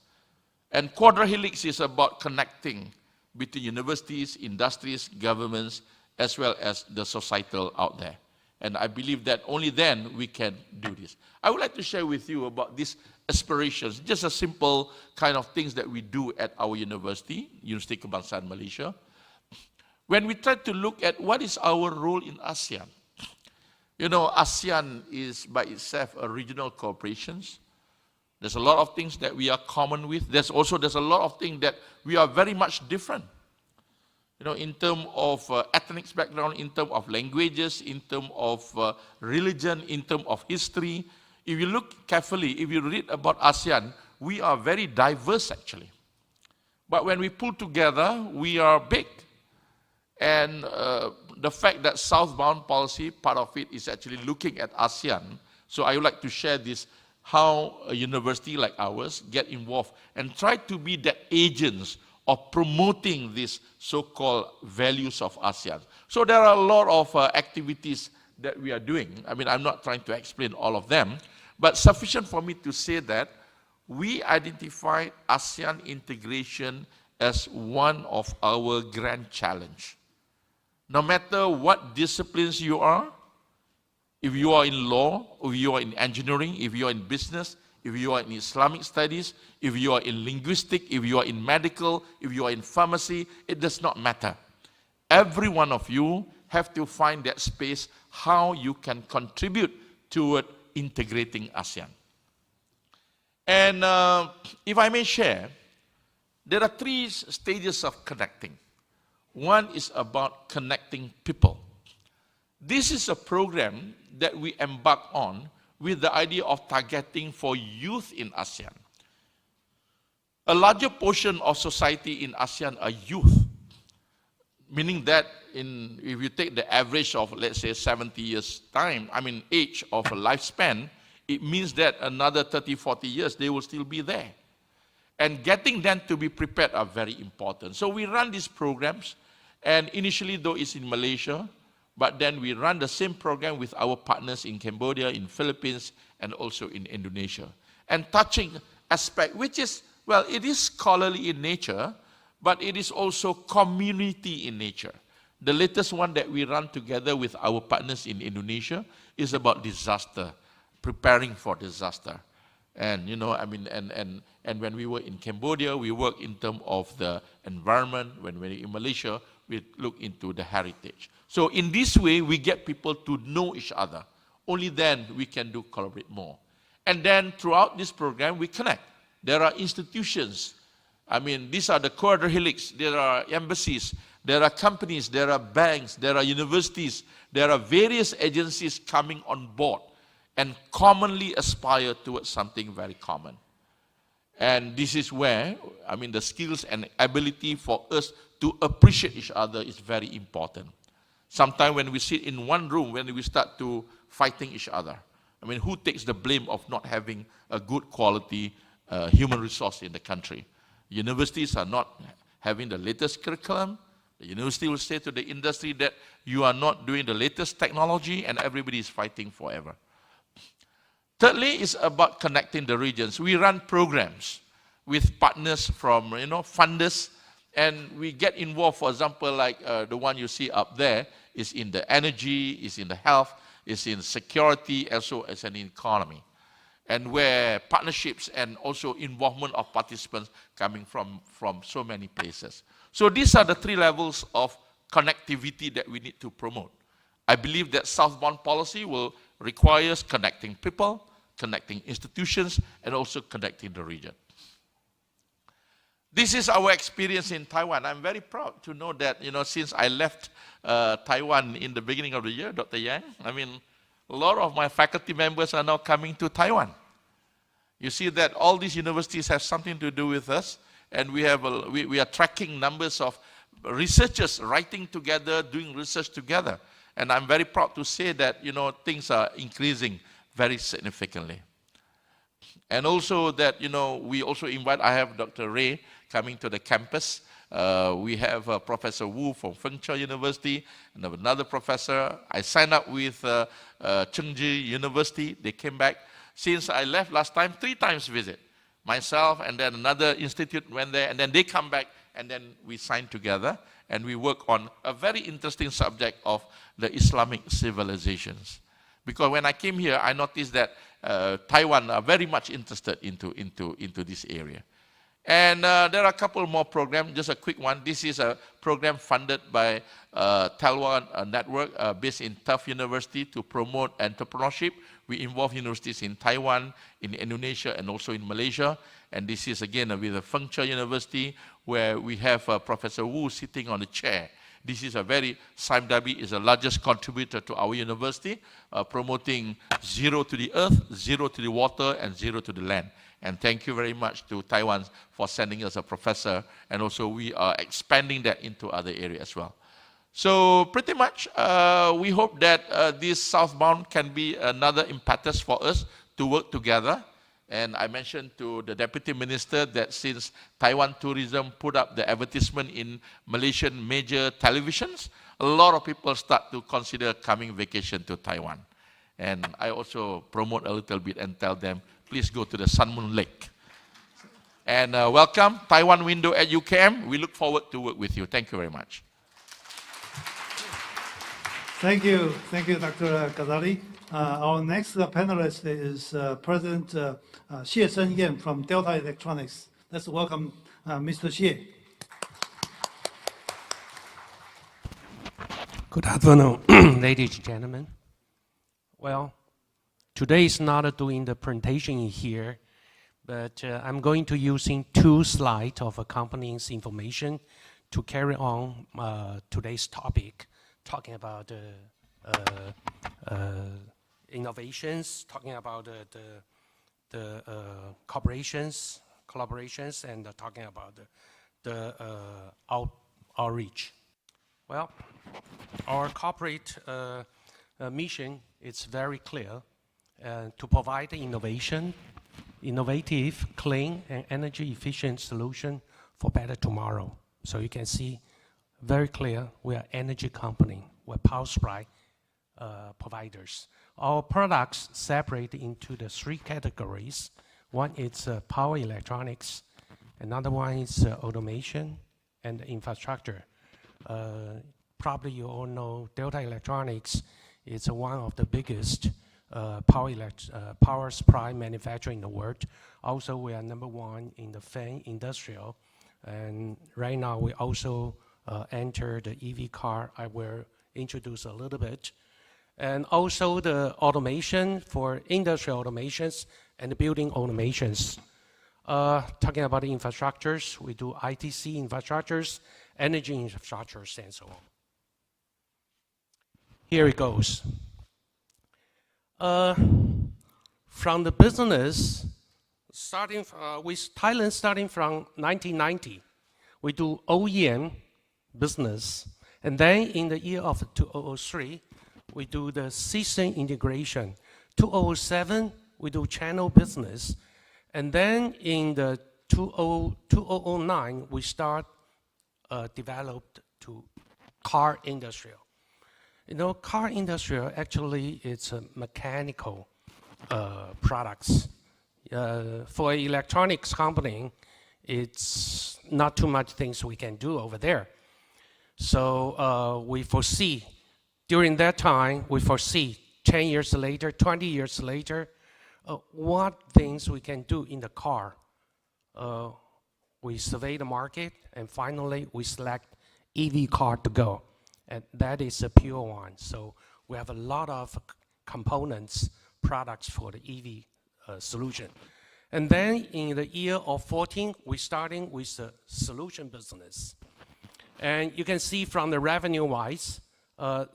And Quadrihelix is about connecting between universities, industries, governments, as well as the societal out there. And I believe that only then we can do this. I would like to share with you about these aspirations, just a simple kind of things that we do at our university, University Kebangsaan Malaysia. When we try to look at what is our role in ASEAN, you know, ASEAN is by itself a regional cooperation. There's a lot of things that we are common with. There's a lot of things that we are very much different. You know, in terms of ethnic background, in terms of languages, in terms of religion, in terms of history. If you look carefully, if you read about ASEAN, we are very diverse actually. But when we pull together, we are big. And the fact that southbound policy, part of it is actually looking at ASEAN. So I would like to share this, how a university like ours get involved and try to be the agents of promoting these so-called values of ASEAN. So there are a lot of activities that we are doing. I mean, I'm not trying to explain all of them, but sufficient for me to say that we identify ASEAN integration as one of our grand challenge. No matter what disciplines you are, if you are in law, if you are in engineering, if you are in business, if you are in Islamic studies, if you are in linguistics, if you are in medical, if you are in pharmacy, it does not matter. Every one of you have to find that space how you can contribute toward integrating ASEAN. And if I may share, there are 3 stages of connecting. One is about connecting people. This is a program that we embark on with the idea of targeting for youth in ASEAN. A larger portion of society in ASEAN are youth, meaning that if you take the average of, let's say, 70 years time, age of a lifespan, it means that another 30, 40 years, they will still be there. And getting them to be prepared are very important. So we run these programs, and initially, though it's in Malaysia, but then we run the same program with our partners in Cambodia, in Philippines, and also in Indonesia. And touching aspect, which is, well, it is scholarly in nature, but it is also community in nature. The latest one that we run together with our partners in Indonesia is about disaster, preparing for disaster. And, you know, I mean, and when we were in Cambodia, we work in terms of the environment. When we're in Malaysia, we look into the heritage. So in this way, we get people to know each other. Only then we can do collaborate more. And then throughout this program, we connect. There are institutions. I mean, these are the quadrihelix. There are embassies. There are companies. There are banks. There are universities. There are various agencies coming on board and commonly aspire towards something very common. And this is where, I mean, the skills and ability for us to appreciate each other is very important. Sometimes when we sit in one room, when we start to fighting each other, I mean, who takes the blame of not having a good quality human resource in the country? Universities are not having the latest curriculum. The university will say to the industry that you are not doing the latest technology, and everybody is fighting forever. Thirdly, it's about connecting the regions. We run programs with partners from, you know, funders, and we get involved. For example, like the one you see up there is in the energy, is in the health, is in security, also as an economy. And where partnerships and also involvement of participants coming from so many places. So these are the three levels of connectivity that we need to promote. I believe that southbound policy will require connecting people, connecting institutions, and also connecting the region. This is our experience in Taiwan. I'm very proud to know that, you know, since I left Taiwan in the beginning of the year, Dr. Yang, I mean, a lot of my faculty members are now coming to Taiwan. You see that all these universities have something to do with us, and we are tracking numbers of researchers writing together, doing research together. And I'm very proud to say that, you know, things are increasing very significantly. And also that, you know, we also invite, I have Dr. Ray coming to the campus. We have Professor Wu from Fengchao University, and another professor. I signed up with Chengji University. They came back. Since I left last time, 3 times visit. Myself and then another institute went there, and then they come back, and then we signed together, and we work on a very interesting subject of the Islamic civilizations. Because when I came here, I noticed that Taiwan are very much interested into this area. And there are a couple more programs, just a quick one. This is a program funded by Taiwan Network based in Tufts University to promote entrepreneurship. We involve universities in Taiwan, in Indonesia, and also in Malaysia. And this is again with the Fengchao University, where we have Professor Wu sitting on the chair. This is a very, SIMW is the largest contributor to our university, promoting zero to the earth, zero to the water, and zero to the land. And thank you very much to Taiwan for sending us a professor, and also we are expanding that into other areas as well. So pretty much, we hope that this southbound can be another impetus for us to work together. And I mentioned to the Deputy Minister that since Taiwan Tourism put up the advertisement in Malaysian major televisions, a lot of people start to consider coming vacation to Taiwan. And I also promote a little bit and tell them, please go to the Sun Moon Lake. And welcome, Taiwan Window at UKM. We look forward to work with you. Thank you very much. Thank you, Dr. Ghazali. Our next panelist is President Xie Shen-Yan from Delta Electronics. Let's welcome Mr. Xie. Good afternoon, ladies and gentlemen. Well, today is not doing the presentation here, but I'm going to using 2 slides of accompanying information to carry on today's topic, talking about innovations, talking about the collaborations, and talking about the outreach. Well, our corporate mission is very clear, to provide innovative, clean, and energy efficient solution for better tomorrow. So you can see very clear we are energy company. with power supply providers. Our products separate into the 3 categories. One is power electronics, another one is automation and infrastructure. Probably you all know Delta Electronics is one of the biggest power supply manufacturer in the world. Also, we are #1 in the fan industrial. And right now, we also enter the EV car. I will introduce a little bit. And also the automation for industrial automations and building automations. Talking about the infrastructures, we do ITC infrastructures, energy infrastructures, and so on. Here it goes. From the business, starting with Thailand, starting from 1990, we do OEM business. And then in the year of 2003, we do the system integration. 2007, we do channel business. And then in the 2009, we start developed to car industrial. You know, car industrial actually it's a mechanical products. For an electronics company, it's not too much things we can do over there. So we foresee, during that time, we foresee 10 years later, 20 years later, what things we can do in the car. We survey the market, and finally we select EV car to go. And that is a pure one. So we have a lot of components, products for the EV solution. And then in the year of 14, we're starting with the solution business. And you can see from the revenue-wise,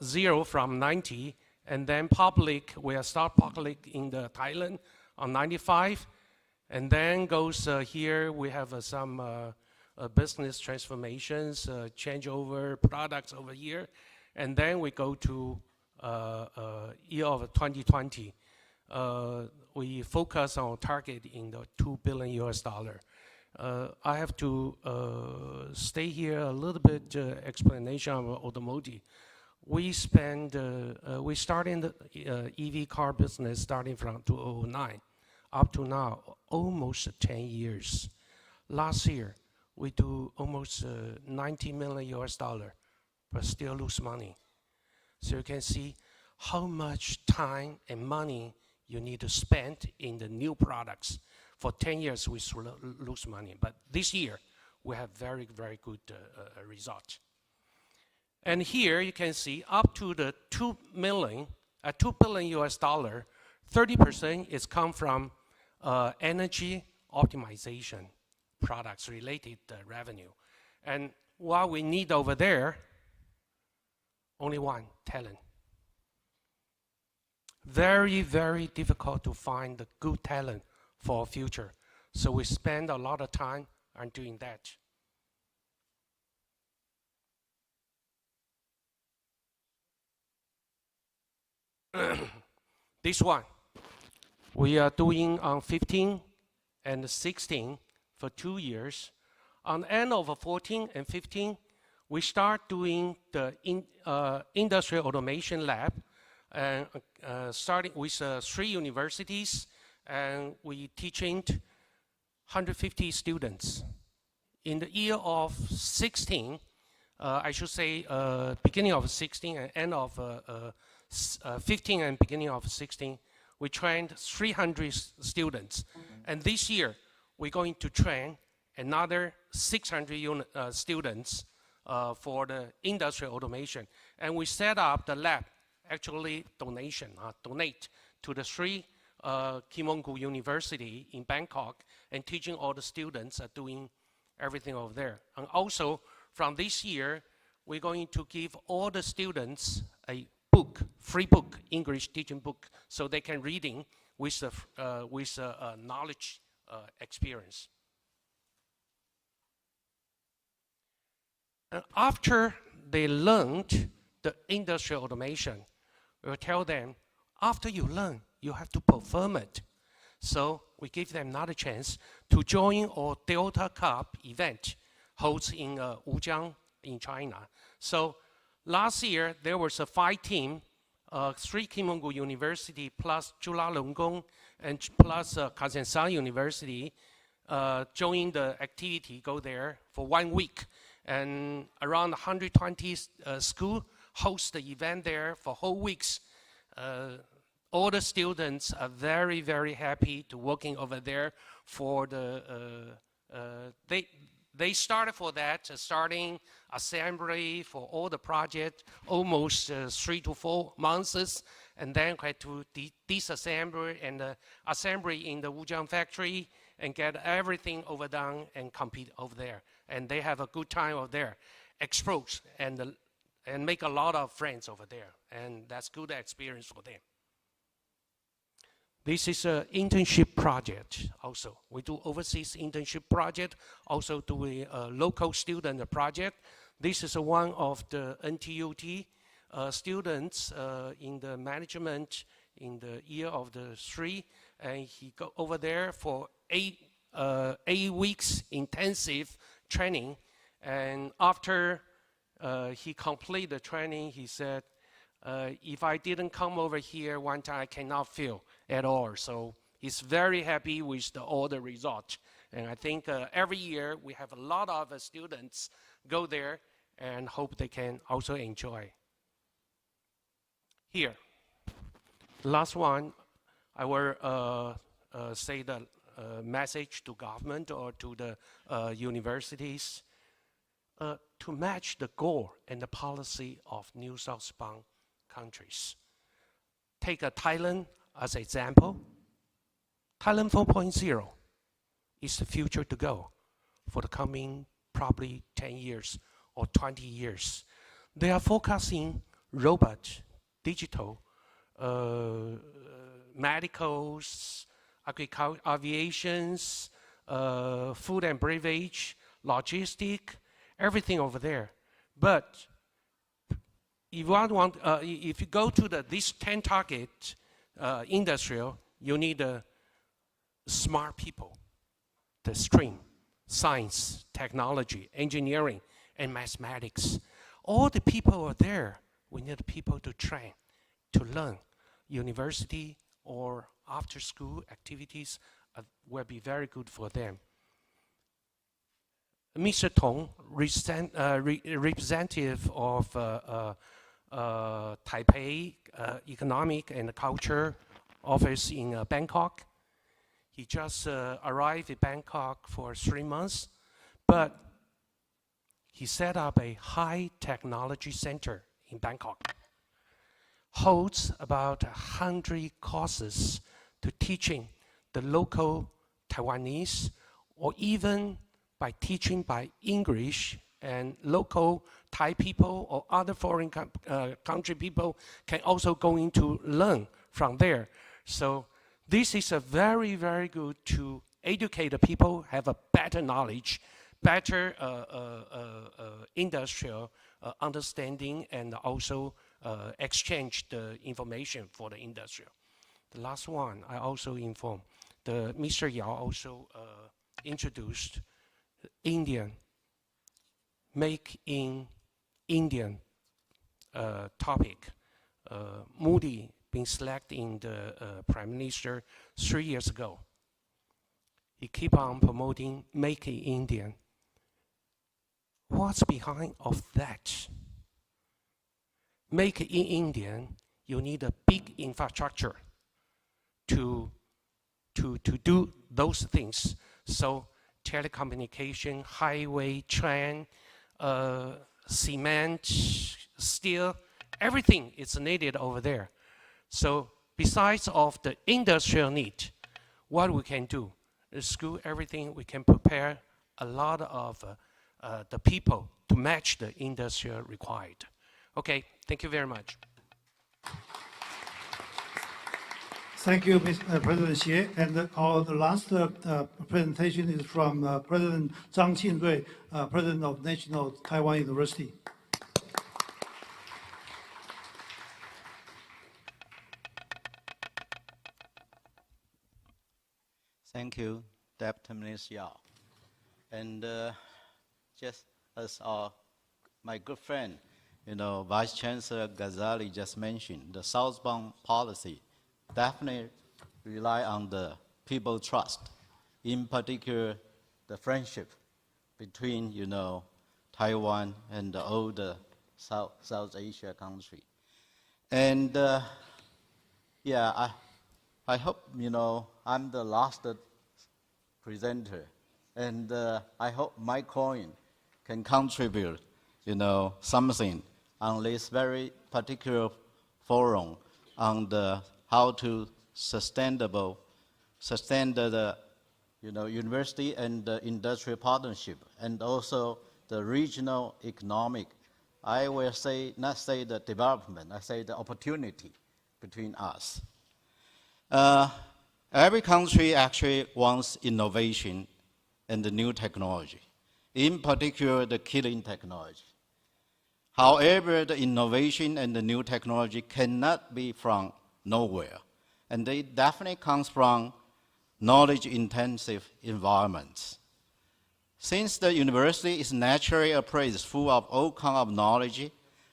0 from 90, and then public, we are start public in the Thailand on 95, and then goes here, we have some business transformations, changeover products over here, and then we go to year of 2020. We focus on target in the $2 billion. I have to stay here a little bit explanation on automotive. We spend, we started the EV car business starting from 2009 up to now, almost 10 years. Last year, we do almost $90 million, but still lose money. So you can see how much time and money you need to spend in the new products. For 10 years, we lose money. But this year, we have very, very good result. And here you can see up to the $2 billion, 30% is come from energy optimization products related revenue. And what we need over there, only one, talent. Very, very difficult to find the good talent for our future. So we spend a lot of time on doing that. This one, we are doing on 15 and 16 for 2 years. On the end of 14 and 15, we start doing the industrial automation lab, and starting with 3 universities, and we teaching 150 students. In the year of 16, I should say beginning of 16 and end of 15 and beginning of 16, we trained 300 students. And this year, we're going to train another 600 students for the industrial automation. And we set up the lab, actually donate to the 3 Kimongku University in Bangkok, and teaching all the students doing everything over there. And also, from this year, we're going to give all the students a book, free book, English teaching book, so they can reading with knowledge experience. And after they learned the industrial automation, we'll tell them, after you learn, you have to perform it. So we give them another chance to join our Delta Cup event hosted in Wujiang in China. So Last year, there was a 5 team, 3 Kim Il-sung University plus Chulalongkorn and plus Kazakhstan University joined the activity, go there for 1 week. And around 120 schools host the event there for whole weeks. All the students are very, very happy to working over there for the, they started for that, starting assembly for all the project, almost 3 to 4 months, and then had to disassembly and assembly in the Wujiang factory and get everything overdone and compete over there. And they have a good time over there, explore and make a lot of friends over there. And that's good experience for them. This is an internship project also. We do overseas internship project, also do a local student project. This is one of the NTUT students in the management in the year of the 3, and he go over there for 8 weeks intensive training. And after he completed the training, he said, if I didn't come over here one time, I cannot feel at all. So he's very happy with all the results. And I think every year we have a lot of students go there and hope they can also enjoy. Here, last one, I will say the message to government or to the universities to match the goal and the policy of New Southbound countries. Take Thailand as an example. Thailand 4.0 is the future to go for the coming probably 10 years or 20 years. They are focusing robot, digital, medicals, agriculture, aviations, food and beverage, logistic, everything over there. But if you go to this 10 target industrial, you need smart people, the stream, science, technology, engineering, and mathematics. All the people are there. We need people to train, to learn. University or after school activities will be very good for them. Mr. Tong, representative of Taipei Economic and Culture Office in Bangkok. He just arrived in Bangkok for 3 months, but he set up a high technology center in Bangkok. Holds about 100 courses to teaching the local Taiwanese, or even by teaching by English, and local Thai people or other foreign country people can also go in to learn from there. So this is a very, very good to educate the people, have a better knowledge, better industrial understanding, and also exchange the information for the industrial. The last one, I also informed, Mr. Yao also introduced Indian, make in Indian topic. Modi been selected in the Prime Minister 3 years ago. He keep on promoting make in Indian. What's behind of that? Make in Indian, you need a big infrastructure to do those things. So telecommunication, highway, train, cement, steel, everything is needed over there. So besides of the industrial need, what we can do is school everything, we can prepare a lot of the people to match the industrial required. Okay, thank you very much. Thank you, President Xie. And the last presentation is from President Zhang Qinrui, President of National Taiwan University. Thank you, Deputy Minister Yao. And just as my good friend Vice Chancellor Ghazali just mentioned, the southbound policy definitely rely on the people trust, in particular the friendship between, Taiwan and the older South Asia country. And yeah, I hope, I'm the last presenter, and I hope my coin can contribute, something on this very particular forum on the how to sustain the university and the industrial partnership, and also the regional economic. I will say, not say the development, I say the opportunity between us. Every country actually wants innovation and the new technology, in particular the killing technology. However, the innovation and the new technology cannot be from nowhere, and they definitely comes from knowledge-intensive environments. Since the university is naturally a place full of all kinds of knowledge,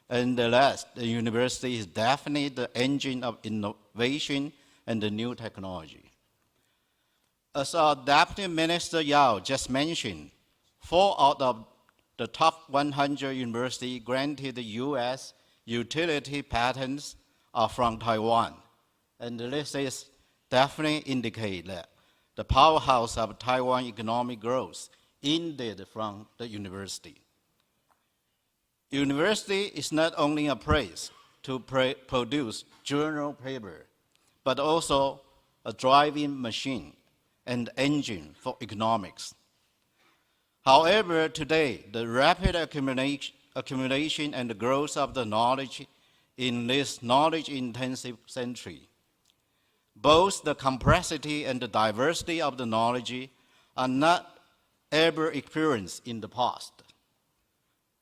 and the university is definitely the engine of innovation and the new technology. As our Deputy Minister Yao just mentioned, 4 out of the top 100 universities granted the U.S. utility patents are from Taiwan. And this is definitely indicate that the powerhouse of Taiwan economic growth indeed from the university. University is not only a place to produce journal paper, but also a driving machine and engine for economics. However, today, the rapid accumulation and the growth of the knowledge in this knowledge-intensive century, both the complexity and the diversity of the knowledge are not ever experienced in the past.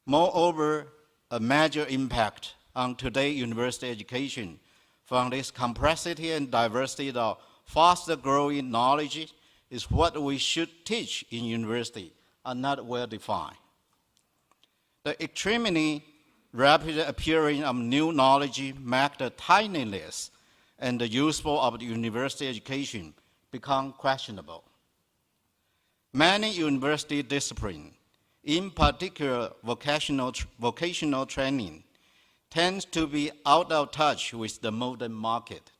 Moreover, a major impact on today's university education from this complexity and diversity of faster-growing knowledge is what we should teach in university are not well defined. The extremely rapid appearing of new knowledge make the timeliness and the useful of the university education become questionable. Many university disciplines, in particular vocational training, tends to be out of touch with the modern market.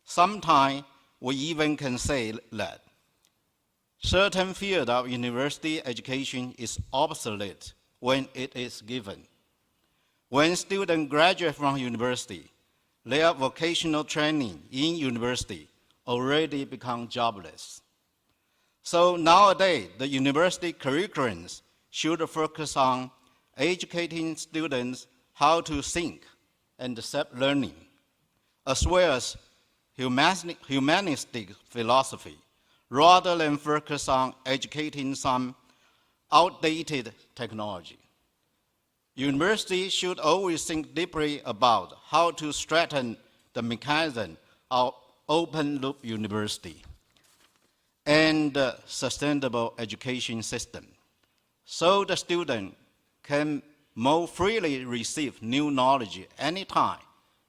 Sometimes we even can say that certain field of university education is obsolete when it is given. When students graduate from university, their vocational training in university already become jobless. So nowadays, the university curriculums should focus on educating students how to think and self-learning, as well as humanistic philosophy, rather than focus on educating some outdated technology. Universities should always think deeply about how to strengthen the mechanism of open-loop university and the sustainable education system, so the student can more freely receive new knowledge anytime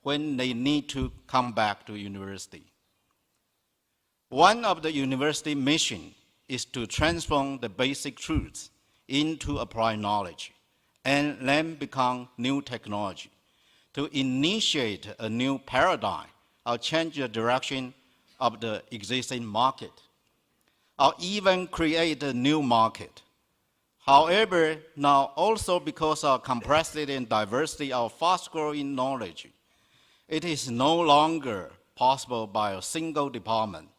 when they need to come back to university. One of the university missions is to transform the basic truths into applied knowledge and then become new technology, to initiate a new paradigm or change the direction of the existing market, or even create a new market. However, now also because of complexity and diversity of fast-growing knowledge, it is no longer possible by a single department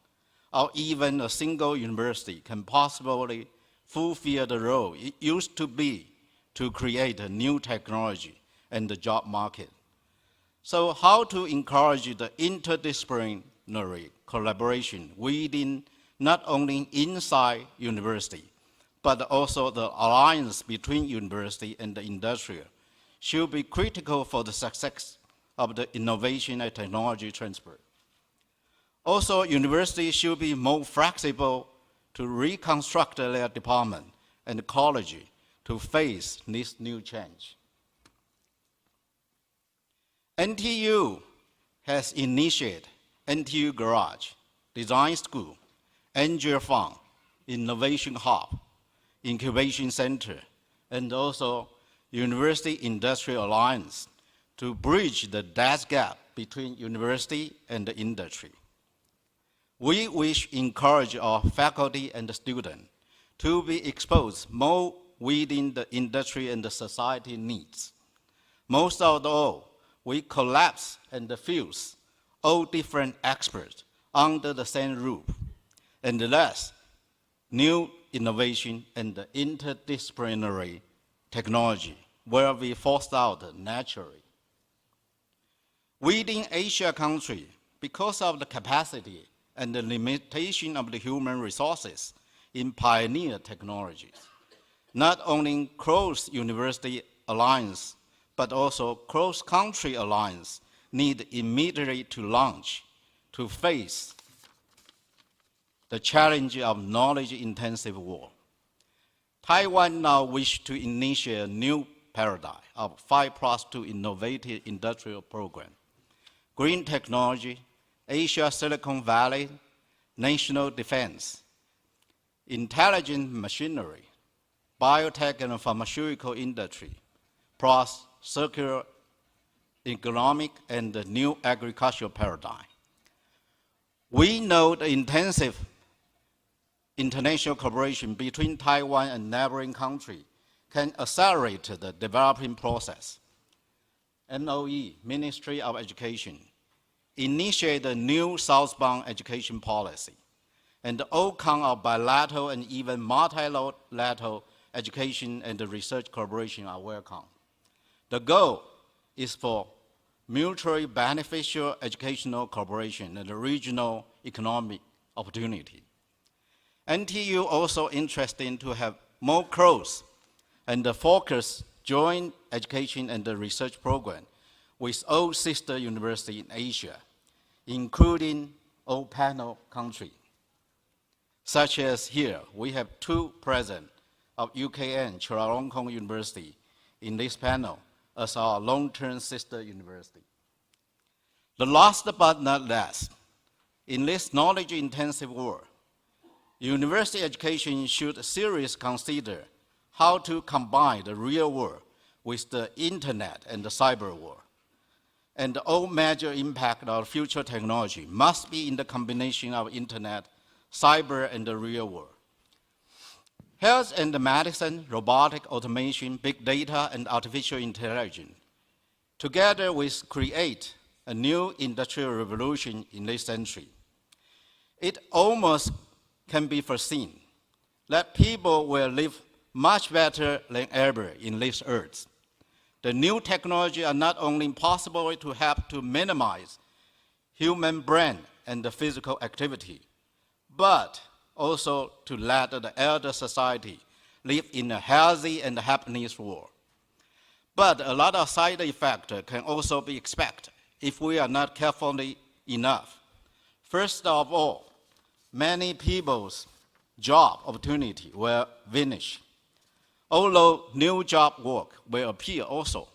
or even a single university can possibly fulfill the role it used to be to create a new technology and the job market. So how to encourage the interdisciplinary collaboration within not only inside university, but also the alliance between university and the industrial should be critical for the success of the innovation and technology transfer. Also, universities should be more flexible to reconstruct their department and college to face this new change. NTU has initiated NTU Garage, Design School, Angel Fund, Innovation Hub, Incubation Center, and also University Industrial Alliance to bridge the depth gap between university and the industry. We wish to encourage our faculty and students to be exposed more within the industry and the society needs. Most of all, we collapse and fuse all different experts under the same roof, and thus new innovation and interdisciplinary technology will be forced out naturally. Within Asia country, because of the capacity and the limitation of the human resources in pioneer technologies, not only cross-university alliance, but also cross-country alliance need immediately to launch to face the challenge of knowledge-intensive war. Taiwan now wishes to initiate a new paradigm of 5+2 innovative industrial program. Green technology, Asia Silicon Valley, national defense, intelligent machinery, biotech and pharmaceutical industry, plus circular economic and the new agricultural paradigm. We know the intensive international cooperation between Taiwan and neighboring countries can accelerate the developing process. NOE, Ministry of Education, initiate a new southbound education policy, and all kinds of bilateral and even multilateral education and research collaboration are welcome. The goal is for mutually beneficial educational cooperation and regional economic opportunity. NTU also interested to have more close and focused joint education and research program with all sister universities in Asia, including all panel countries. Such as here, we have two present of UKN, Chulalongkorn University, in this panel as our long-term sister university. The last but not least, in this knowledge-intensive world, university education should seriously consider how to combine the real world with the internet and the cyber world. And all major impact of future technology must be in the combination of internet, cyber, and the real world. Health and medicine, robotic automation, big data, and artificial intelligence, together with create a new industrial revolution in this century. It almost can be foreseen that people will live much better than ever in this earth. The new technology are not only possible to help to minimize human brain and the physical activity, but also to let the elder society live in a healthy and happiness world. But a lot of side effects can also be expected if we are not carefully enough. First of all, many people's job opportunity will vanish, although new job work will appear also.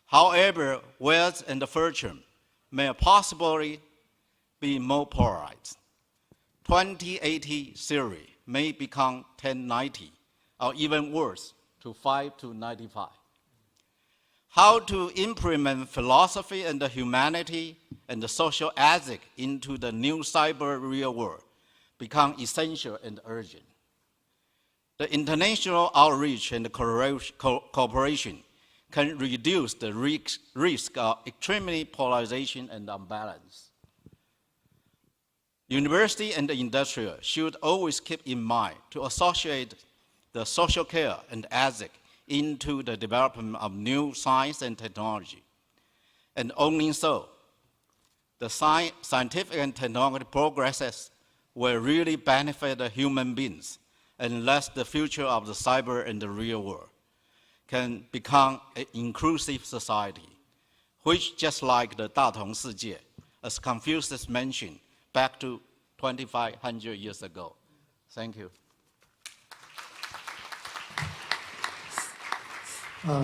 However, wealth and fortune may possibly be more polarized. 2080 theory may become 1090, or even worse, to 5 to 95. How to implement philosophy and the humanity and the social ethic into the new cyber real world become essential and urgent. The international outreach and cooperation can reduce the risk of extremely polarization and imbalance. University and the industrial should always keep in mind to associate the social care and ethic into the development of new science and technology. And only so, the scientific and technological progresses will really benefit the human beings, unless the future of the cyber and the real world can become an inclusive society, which just like the 大同世界, as Confucius mentioned, back to 2,500 years ago. Thank you.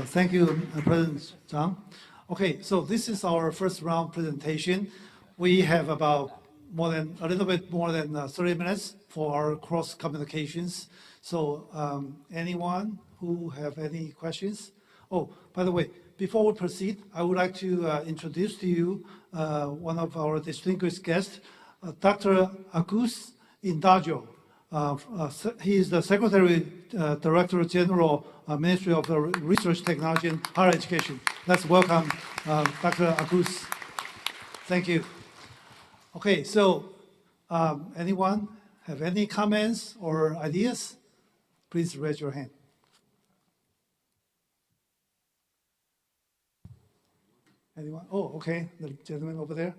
Thank you, President Zhang. Okay, so this is our first round presentation. We have about a little bit more than 30 minutes for our cross communications. So anyone who have any questions? Oh, by the way, before we proceed, I would like to introduce to you one of our distinguished guests, Dr. Agus Indajo. He is the Secretary Director General, Ministry of Research, Technology, and Higher Education. Let's welcome Dr. Agus. Thank you. Okay, so anyone have any comments or ideas? Please raise your hand. Anyone? Oh, okay, the gentleman over there.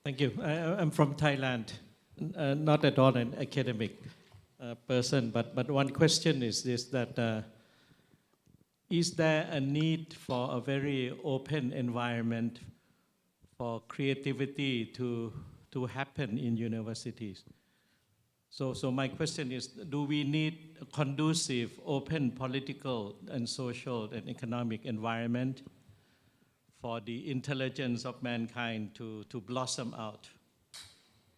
Thank you. I'm from Thailand, not at all an academic person, but one question is this, that is there a need for a very open environment for creativity to happen in universities? So my question is, do we need a conducive, open political and social and economic environment for the intelligence of mankind to blossom out?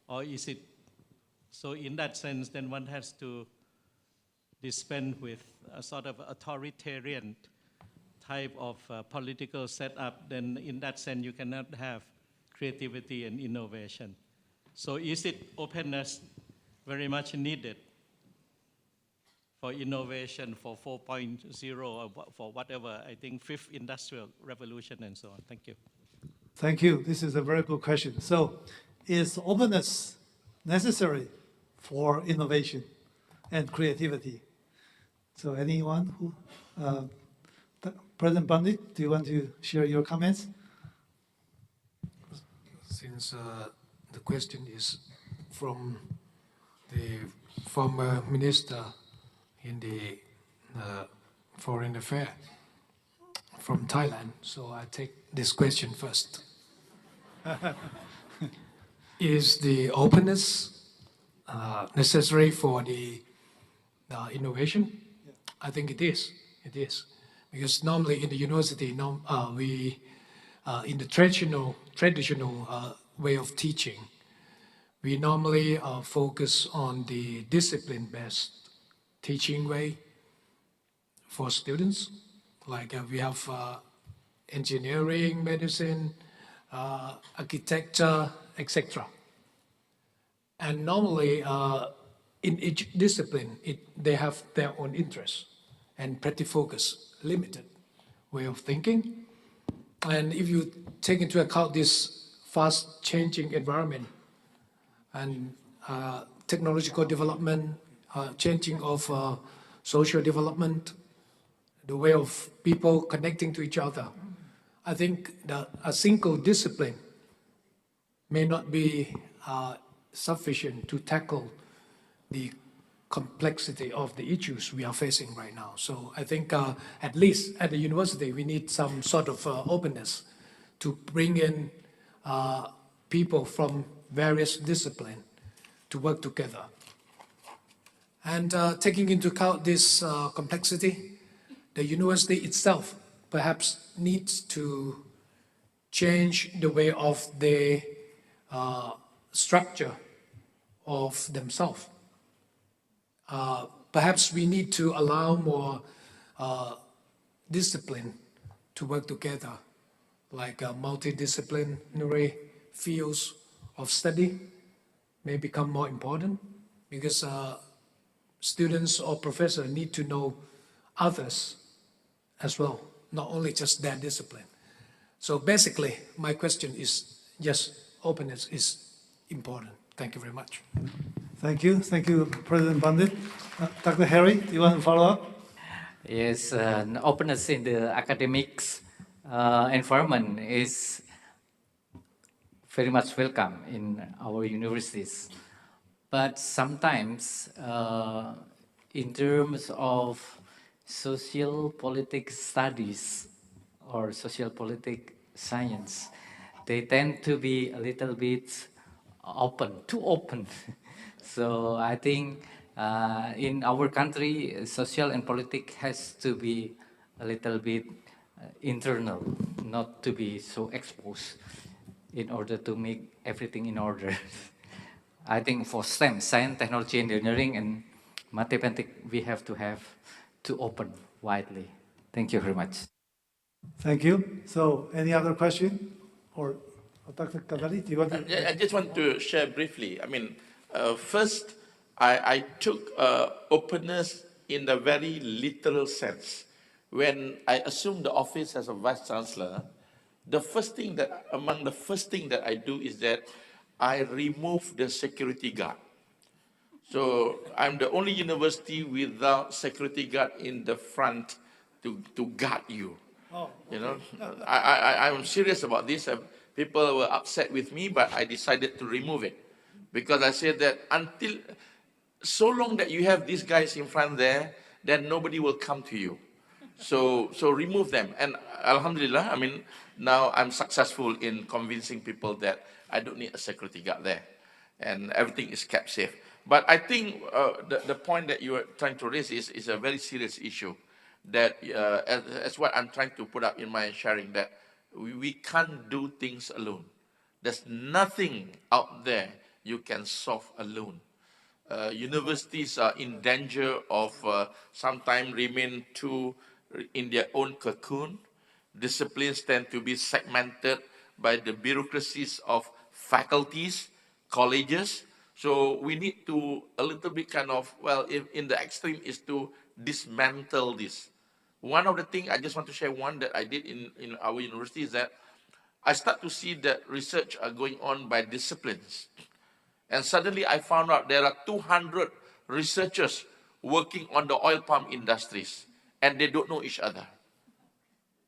Or is it, so in that sense, then one has to dispense with a sort of authoritarian type of political setup, then in that sense you cannot have creativity and innovation. So is it openness very much needed for innovation, for 4.0, or for whatever, I think, fifth industrial revolution and so on? Thank you. Thank you. This is a very good question. So is openness necessary for innovation and creativity? So anyone who, President Bundhit, do you want to share your comments? Since the question is from the former minister in the foreign affairs from Thailand, so I take this question first. Is the openness necessary for the innovation? Yeah. I think it is. It is. Because normally in the university, we in the traditional way of teaching, we normally focus on the discipline-based teaching way for students. Like we have engineering, medicine, architecture, etc. And normally in each discipline, they have their own interests and pretty focus, limited way of thinking. And if you take into account this fast changing environment and technological development, changing of social development, the way of people connecting to each other, I think that a single discipline may not be sufficient to tackle the complexity of the issues we are facing right now. So I think at least at the university, we need some sort of openness to bring in people from various disciplines to work together. And taking into account this complexity, the university itself perhaps needs to change the way of the structure of themselves. Perhaps we need to allow more discipline to work together, like multidisciplinary fields of study may become more important, because students or professors need to know others as well, not only just their discipline. So basically, my question is, yes, openness is important. Thank you very much. Thank you. Thank you, President Bundhit. Dr. Harry, do you want to follow up? Yes, openness in the academics environment is very much welcome in our universities. But sometimes, in terms of social politics studies or social politic science, they tend to be a little bit open, too open. So I think In our country, social and politics has to be a little bit internal, not to be so exposed in order to make everything in order. I think for STEM, science, technology, engineering, and mathematics, we have to open widely. Thank you very much. Thank you. So any other question? Or Dr. Kadali, do you want to? I just want to share briefly. I mean, first, I took openness in the very literal sense. When I assumed the office as a vice chancellor, among the first thing that I do is that I remove the security guard. So I'm the only university without security guard in the front to guard you. Oh, okay. You know, I'm serious about this. People were upset with me, but I decided to remove it because I said that so long that you have these guys in front there, then nobody will come to you. So remove them. And Alhamdulillah, I mean, now I'm successful in convincing people that I don't need a security guard there, and everything is kept safe. But I think the point that you are trying to raise is a very serious issue. That as what I'm trying to put up in my sharing, that we can't do things alone. There's nothing out there you can solve alone. Universities are in danger of sometimes remain too in their own cocoon. Disciplines tend to be segmented by the bureaucracies of faculties, colleges. So we need to a little bit kind of, well, if in the extreme is to dismantle this. One of the things, I just want to share one that I did in our university is that I start to see that research are going on by disciplines. And suddenly I found out there are 200 researchers working on the oil palm industries, and they don't know each other.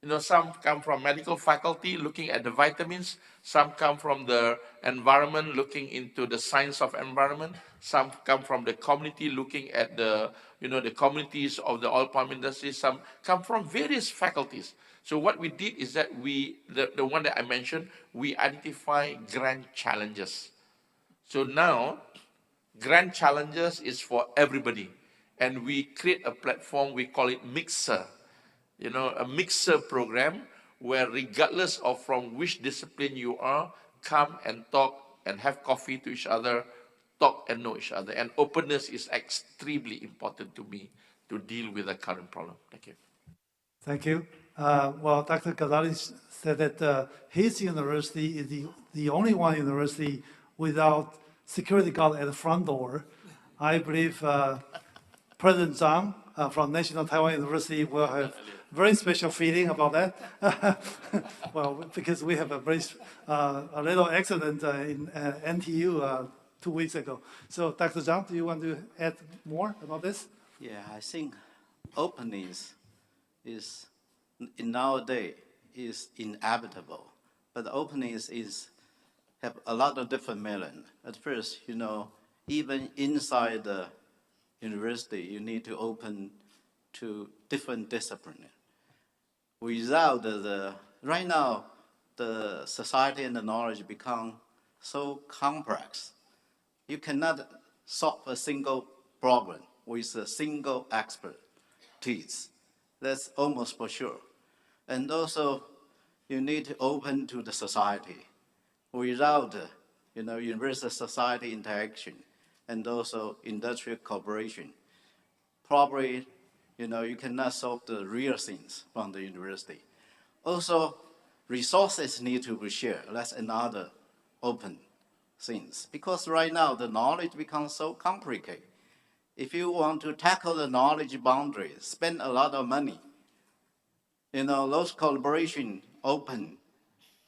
You know, some come from medical faculty looking at the vitamins, some come from the environment looking into the science of environment, some come from the community looking at the, the communities of the oil palm industry, some come from various faculties. So what we did is that the one that I mentioned, we identify grand challenges. So now, grand challenges is for everybody. And we create a platform, we call it Mixer. A mixer program where regardless of from which discipline you are, come and talk and have coffee to each other, talk and know each other. And openness is extremely important to me to deal with the current problem. Thank you. Thank you. Well, Dr. Ghazali said that his university is the only one university without security guard at the front door. I believe President Zhang from National Taiwan University will have very special feeling about that. Well, because we have a little accident in NTU 2 weeks ago. So, Dr. Zhang, do you want to add more about this? Yeah, I think openness is in nowadays is inevitable, but openness have a lot of different meaning. At first, even inside the university, you need to open to different disciplines. Without right now, the society and the knowledge become so complex. You cannot solve a single problem with a single expertise. That's almost for sure. And also, you need to open to the society. Without, university-society interaction and also industrial cooperation, probably, you cannot solve the real things from the university. Also, resources need to be shared. That's another open things. Because right now, the knowledge becomes so complicated. If you want to tackle the knowledge boundaries, spend a lot of money. Those collaboration open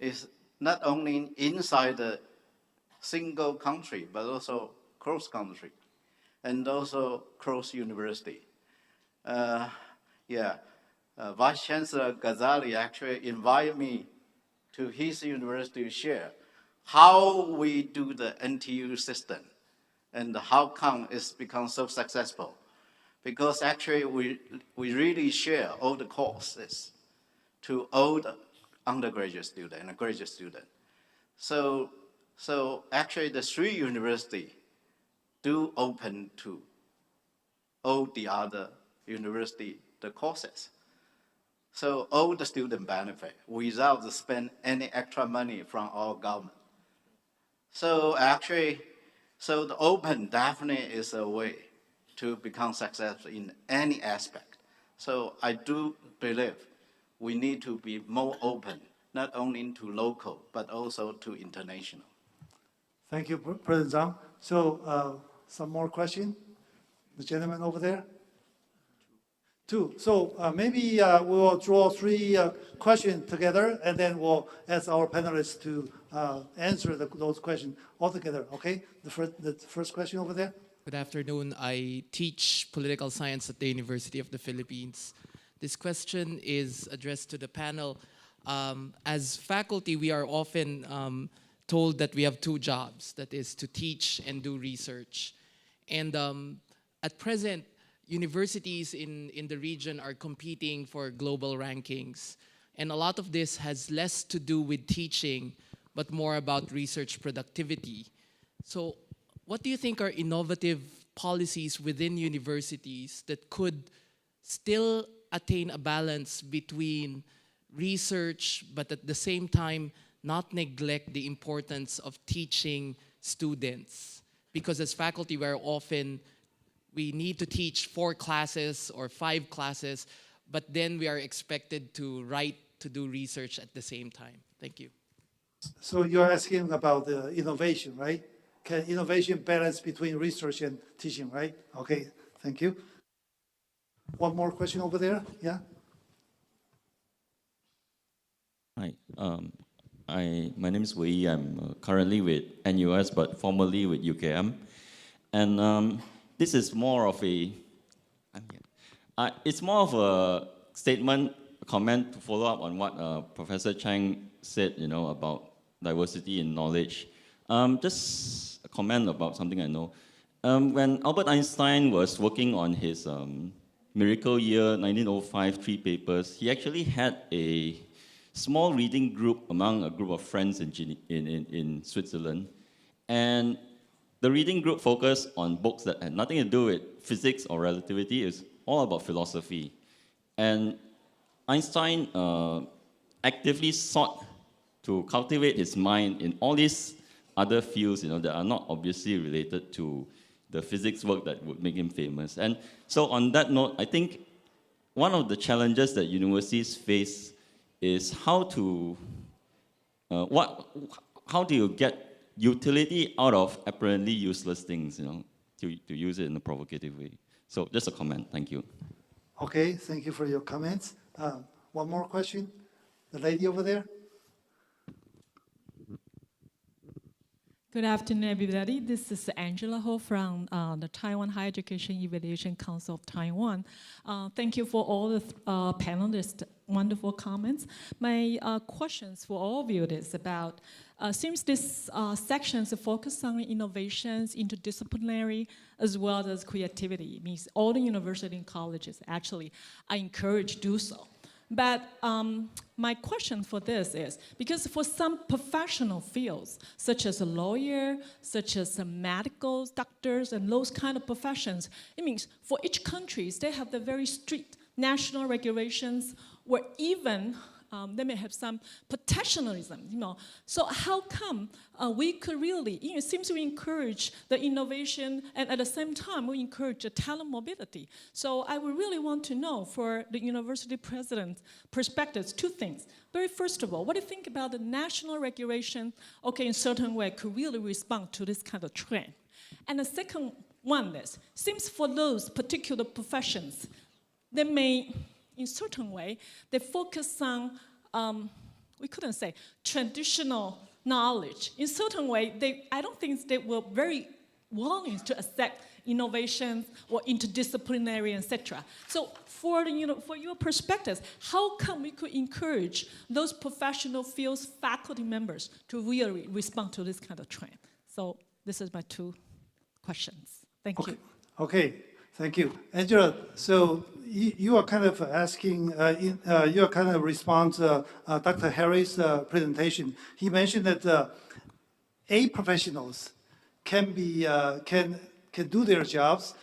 is not only inside the single country, but also cross country, and also cross university. Vice Chancellor Ghazali actually invited me to his university to share how we do the NTU system and how come it's become so successful. Because actually we really share all the courses to all the undergraduate student and graduate student. So actually the three universities do open to all the other university the courses. So all the students benefit without spend any extra money from our government. So actually, so the open definitely is a way to become successful in any aspect. So I do believe we need to be more open, not only to local, but also to international. Thank you, President Zhang. So some more question? The gentleman over there? Two. So maybe we will draw three questions together, and then we'll ask our panelists to answer those questions all together, okay? The first question over there. Good afternoon. I teach political science at the University of the Philippines. This question is addressed to the panel. As faculty, we are often told that we have two jobs, that is to teach and do research. And at present, universities in the region are competing for global rankings. And a lot of this has less to do with teaching, but more about research productivity. So what do you think are innovative policies within universities that could still attain a balance between research, but at the same time not neglect the importance of teaching students? Because as faculty, we need to teach 4 classes or 5 classes, but then we are expected to write, to do research at the same time. Thank you. So you're asking about the innovation, right? Can innovation balance between research and teaching, right? Okay, thank you. One more question over there, yeah? Hi, my name is Wei. I'm currently with NUS, but formerly with UKM. And this is more of it's more of a statement, a comment to follow up on what Professor Chang said, about diversity in knowledge. Just a comment about something I know. When Albert Einstein was working on his Miracle Year 1905 3 papers, he actually had a small reading group among a group of friends in Switzerland. And the reading group focused on books that had nothing to do with physics or relativity. It's all about philosophy. And Einstein actively sought to cultivate his mind in all these other fields, that are not obviously related to the physics work that would make him famous. And so on that note, I think one of the challenges that universities face is how do you get utility out of apparently useless things, to use it in a provocative way. So just a comment, thank you. Okay, thank you for your comments. One more question, the lady over there. Good afternoon, everybody. This is Angela Ho from the Taiwan Higher Education Evaluation Council of Taiwan. Thank you for all the panelists' wonderful comments. My questions for all of you is about, since this section is focused on innovations, interdisciplinary, as well as creativity, it means all the university and colleges actually are encouraged to do so. But my question for this is, because for some professional fields, such as a lawyer, such as medical doctors, and those kind of professions, it means for each country, they have the very strict national regulations, or even they may have some protectionism, So how come we could really, it seems we encourage the innovation, and at the same time, we encourage the talent mobility. So I would really want to know, for the university president's perspectives, 2 things. Very first of all, what do you think about the national regulation, in certain way, could really respond to this kind of trend? And the second one is, seems for those particular professions, they may, in certain way, they focus on, we couldn't say, traditional knowledge. In certain way, I don't think they were very willing to accept innovations or interdisciplinary, etc. So for your perspectives, how come we could encourage those professional fields faculty members to really respond to this kind of trend? So this is my 2 questions. Thank you. Okay, thank you. Angela, so you are kind of asking, you are kind of respond to Dr. Harry's presentation. He mentioned that A professionals can do their jobs,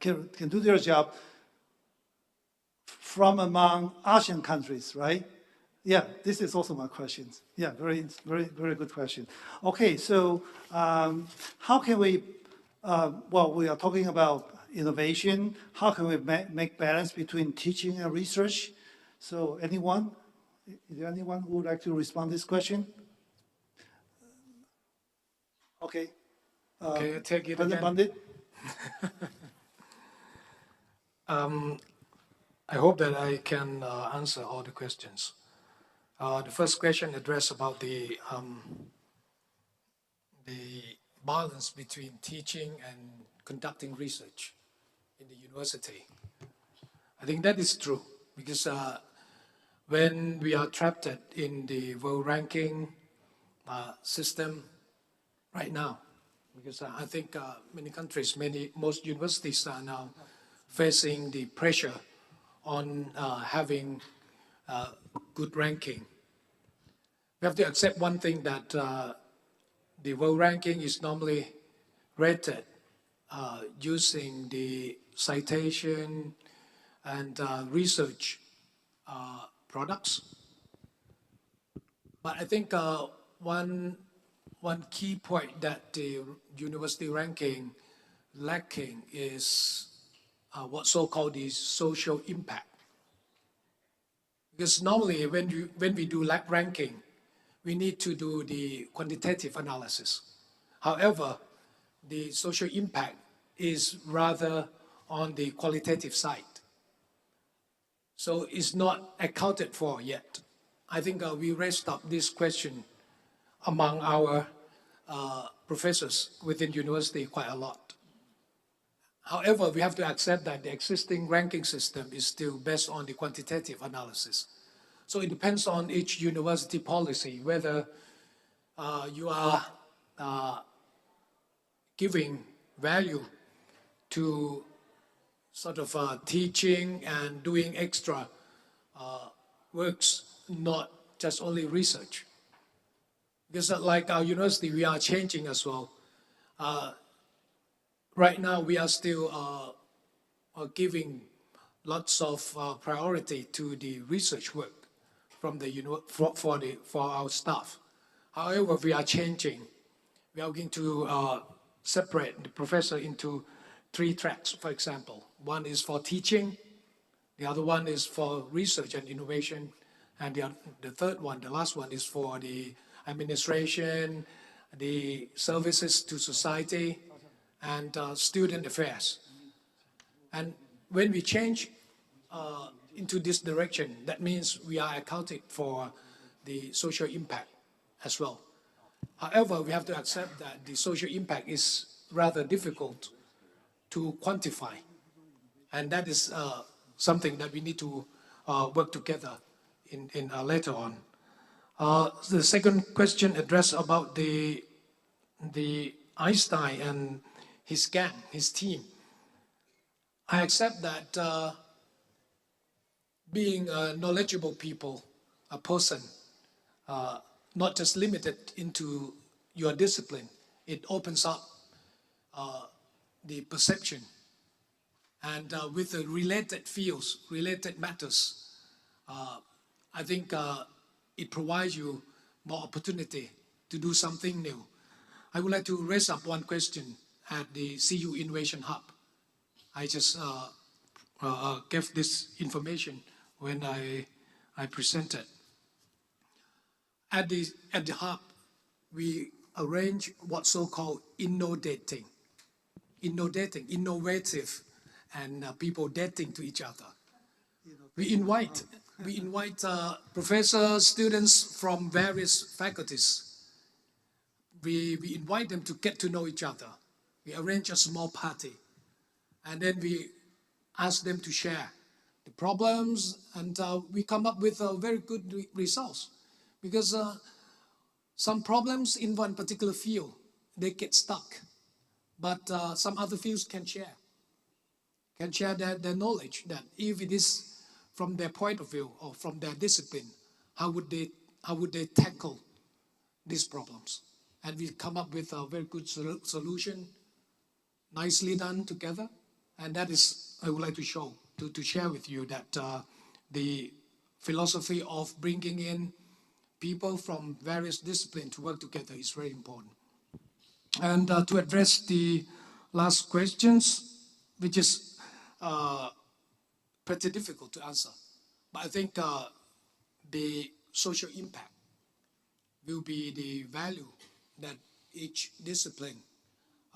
can do their job from among ASEAN countries, right? Yeah, this is also my question. Yeah, very good question. Okay, so how can we, well, we are talking about innovation. How can we make balance between teaching and research? So anyone? Is there anyone who would like to respond to this question? Okay. Okay, I take it again. Bundhit? I hope that I can answer all the questions. The first question addressed about the balance between teaching and conducting research in the university. I think that is true because when we are trapped in the world ranking system right now, because I think many countries, most universities are now facing the pressure on having good ranking. We have to accept one thing that the world ranking is normally rated using the citation and research products. But I think one key point that the university ranking lacking is what so-called the social impact. Because normally when we do ranking, we need to do the quantitative analysis. However, the social impact is rather on the qualitative side. So it's not accounted for yet. I think we raised up this question among our professors within university quite a lot. However, we have to accept that the existing ranking system is still based on the quantitative analysis. So it depends on each university policy, whether you are giving value to sort of teaching and doing extra works, not just only research. Because like our university, we are changing as well. Right now, we are still giving lots of priority to the research work from the for our staff. However, we are changing. We are going to separate the professor into 3 tracks, for example. One is for teaching, the other one is for research and innovation, and the third one, the last one, is for the administration, the services to society, and student affairs. And when we change into this direction, that means we are accounting for the social impact as well. However, we have to accept that the social impact is rather difficult to quantify. And that is something that we need to work together in later on. The second question addressed about the Einstein and his gang, his team. I accept that being a knowledgeable people, a person, not just limited into your discipline, it opens up the perception. And with the related fields, related matters, I think it provides you more opportunity to do something new. I would like to raise up one question at the CU Innovation Hub. I just gave this information when I presented. At the hub, we arrange what's so-called innovative, and people dating to each other. We invite professors, students from various faculties. We invite them to get to know each other. We arrange a small party, and then we ask them to share the problems, and we come up with very good results. Because some problems in one particular field, they get stuck, but some other fields can share their knowledge, that if it is from their point of view or from their discipline, how would they tackle these problems? And we come up with a very good solution, nicely done together, And that is, I would like to share with you that the philosophy of bringing in people from various disciplines to work together is very important. And to address the last questions, which is pretty difficult to answer, but I think the social impact will be the value that each discipline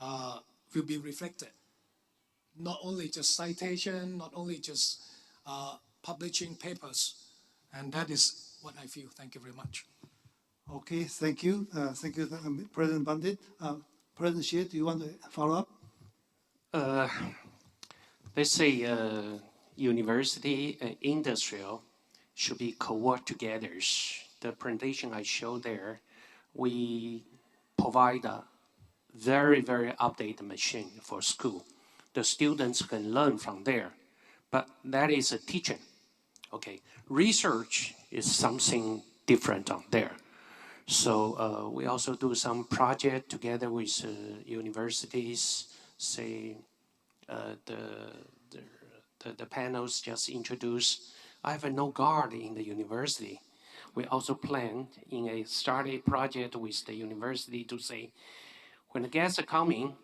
will be reflected. Not only just citation, not only just publishing papers, and that is what I feel. Thank you very much. Okay, thank you. Thank you, President Bundhit. President Xie, do you want to follow up? Let's say university and industrial should be co-work together. The presentation I showed there, we provide a very, very updated machine for school. The students can learn from there, but that is a teaching. Okay, research is something different on there. So we also do some project together with universities, say the panels just introduced. I have no guard in the university. We also plan in a started project with the university to say, when the guests are coming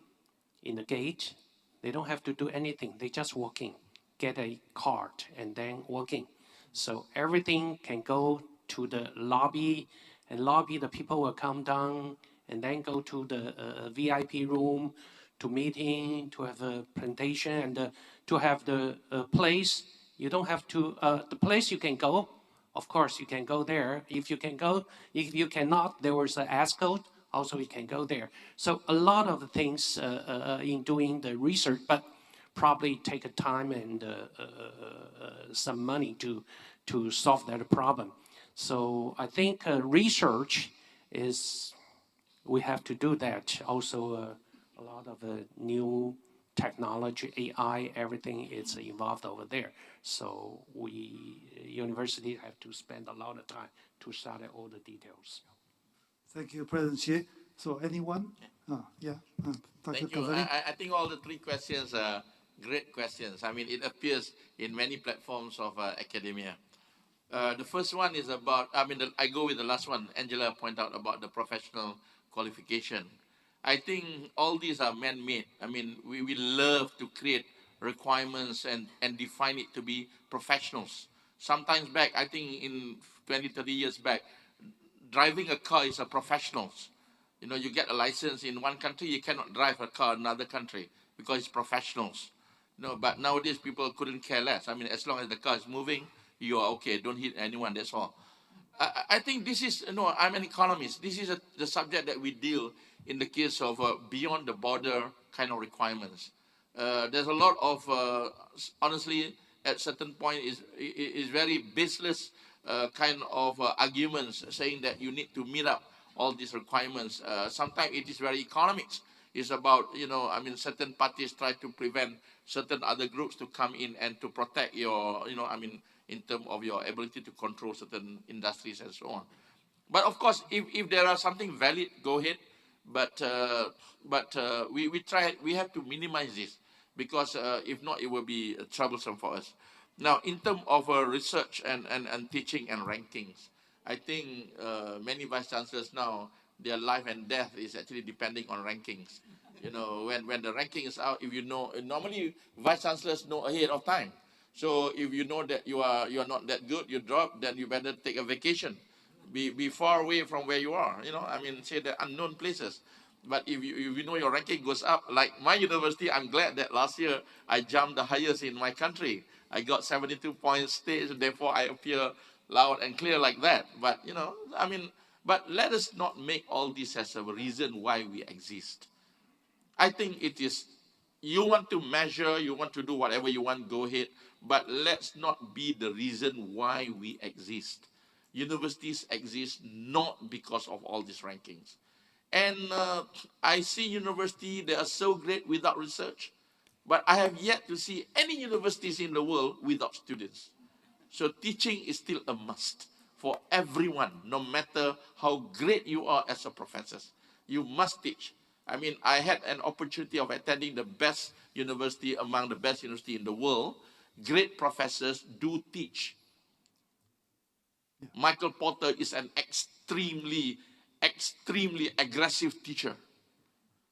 in the gate, they don't have to do anything. They just walk in, get a card, and then walk in. So everything can go to the lobby, and lobby, the people will come down and then go to the VIP room to meeting, to have a presentation, and to have the place. You don't have to, the place you can go, of course you can go there. If you can go, if you cannot, there was an ask code, also you can go there. So a lot of things in doing the research, but probably take a time and some money to solve that problem. So I think research is, we have to do that. Also a lot of new technology, AI, everything is involved over there. So university have to spend a lot of time to study all the details. Thank you, President Xie. So anyone? Yeah. Thank you. I think all the three questions are great questions. I mean, it appears in many platforms of academia. The first one is about, I go with the last one. Angela pointed out about the professional qualification. I think all these are man-made. I mean, we love to create requirements and define it to be professionals. Sometimes back, I think in 20, 30 years back, driving a car is a professionals. You know, you get a license in one country, you cannot drive a car in another country because it's professionals. No, but nowadays people couldn't care less. I mean, as long as the car is moving, you are okay. Don't hit anyone, that's all. I think this is, I'm an economist. This is the subject that we deal in the case of beyond the border kind of requirements. There's a lot of, honestly, at certain point is very baseless kind of arguments saying that you need to meet up all these requirements. Sometimes it is very economics. It's about, certain parties try to prevent certain other groups to come in and to protect your, in terms of your ability to control certain industries and so on. But of course, if there are something valid, go ahead. But we have to minimize this because if not, it will be troublesome for us. Now, in terms of research and teaching and rankings, I think many vice chancellors now, their life and death is actually depending on rankings. You know, when the ranking is out, if you know, normally vice chancellors know ahead of time. So if you know that you are not that good, you drop, then you better take a vacation. Be far away from where you are, say the unknown places. But if you know your ranking goes up, like my university, I'm glad that last year I jumped the highest in my country. I got 72 points stage, therefore I appear loud and clear like that. But, but let us not make all this as a reason why we exist. I think it is, you want to measure, you want to do whatever you want, go ahead. But let's not be the reason why we exist. Universities exist not because of all these rankings. And I see universities, they are so great without research. But I have yet to see any universities in the world without students. So teaching is still a must for everyone, no matter how great you are as a professor. You must teach. I had an opportunity of attending the best university among the best university in the world, great professors do teach. Michael Porter is an extremely aggressive teacher.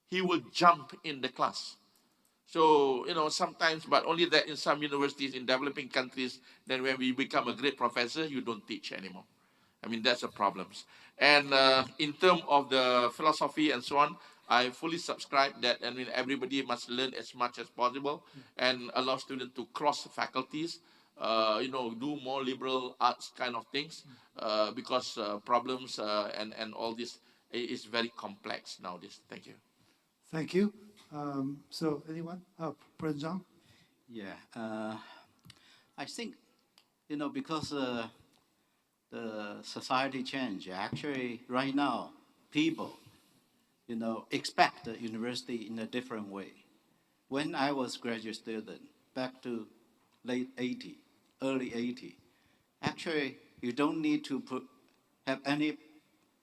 He will jump in the class. So, sometimes, but only that in some universities in developing countries, then when we become a great professor, you don't teach anymore. I mean, that's a problem. And in terms of the philosophy and so on, I fully subscribe that, everybody must learn as much as possible and allow students to cross faculties, do more liberal arts kind of things, because problems and all this is very complex nowadays. Thank you. Thank you. So anyone? President Zhang? Yeah, I think, because the society change, actually right now, people, expect the university in a different way. When I was graduate student, back to late 80, early 80, actually you don't need to have any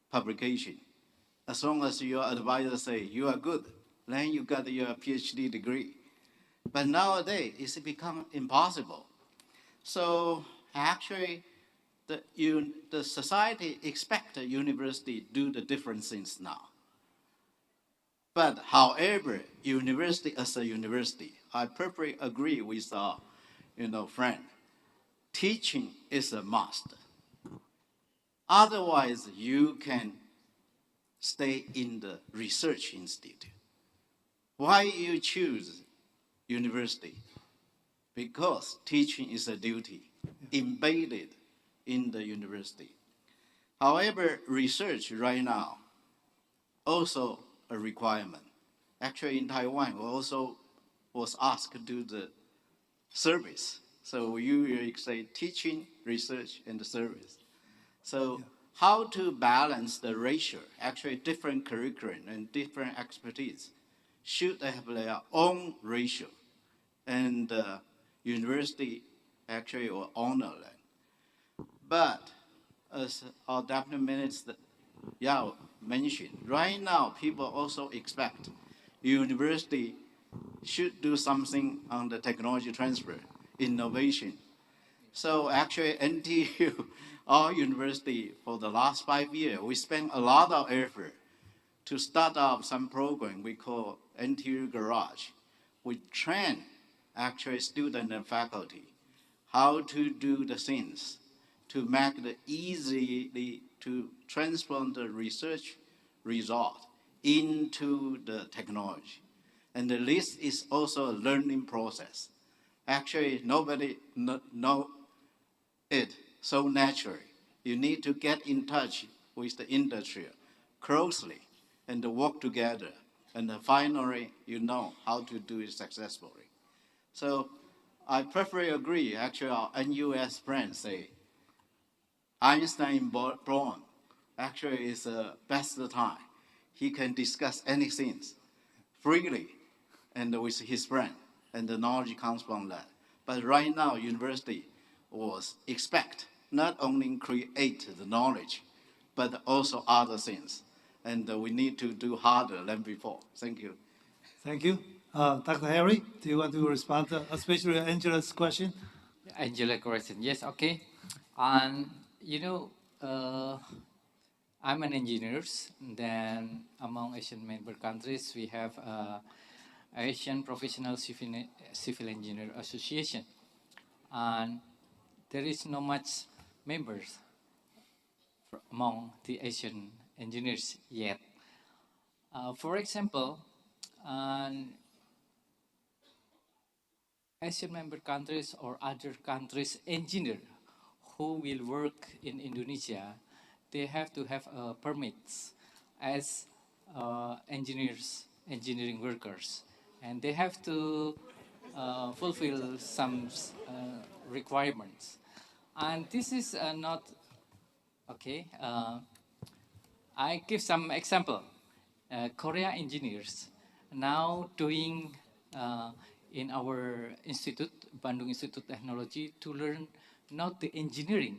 publication. As long as your advisor say you are good, then you got your PhD degree. But nowadays, it's become impossible. So actually, the society expects the university do the different things now. But however, university as a university, I perfectly agree with our friend. Teaching is a must. Otherwise, you can stay in the research institute. Why you choose university? Because teaching is a duty embedded in the university. However, research right now also a requirement. Actually, in Taiwan, we also was asked to do the service. So we usually say teaching, research, and service. So how to balance the ratio? Actually, different curriculum and different expertise should have their own ratio, and university actually will honor that. But as our Deputy Minister Yao mentioned, right now people also expect university should do something on the technology transfer, innovation. So actually NTU, our university, for the last 5 years, we spent a lot of effort to start up some program we call NTU Garage. We train actually students and faculty how to do the things to make it easy to transform the research result into the technology. And this is also a learning process. Actually, nobody know it so naturally. You need to get in touch with the industry closely and work together. And finally, you know how to do it successfully. So I perfectly agree. Actually, our NUS friends say, Einstein born actually is the best time. He can discuss anything freely and with his friend, and the knowledge comes from that. But right now, university was expect not only create the knowledge, but also other things. And we need to do harder than before. Thank you. Thank you. Dr. Harry, do you want to respond to especially Angela's question? Angela question, yes, okay. And I'm an engineer. Then among Asian member countries, we have Asian Professional Civil Engineer Association. And there is not much members among the Asian engineers yet. For example, Asian member countries or other countries engineer who will work in Indonesia, they have to have permits as engineering workers, and they have to fulfill some requirements. And this is not okay. I give some example. Korea engineers now doing in our institute, Bandung Institute of Technology, to learn not the engineering,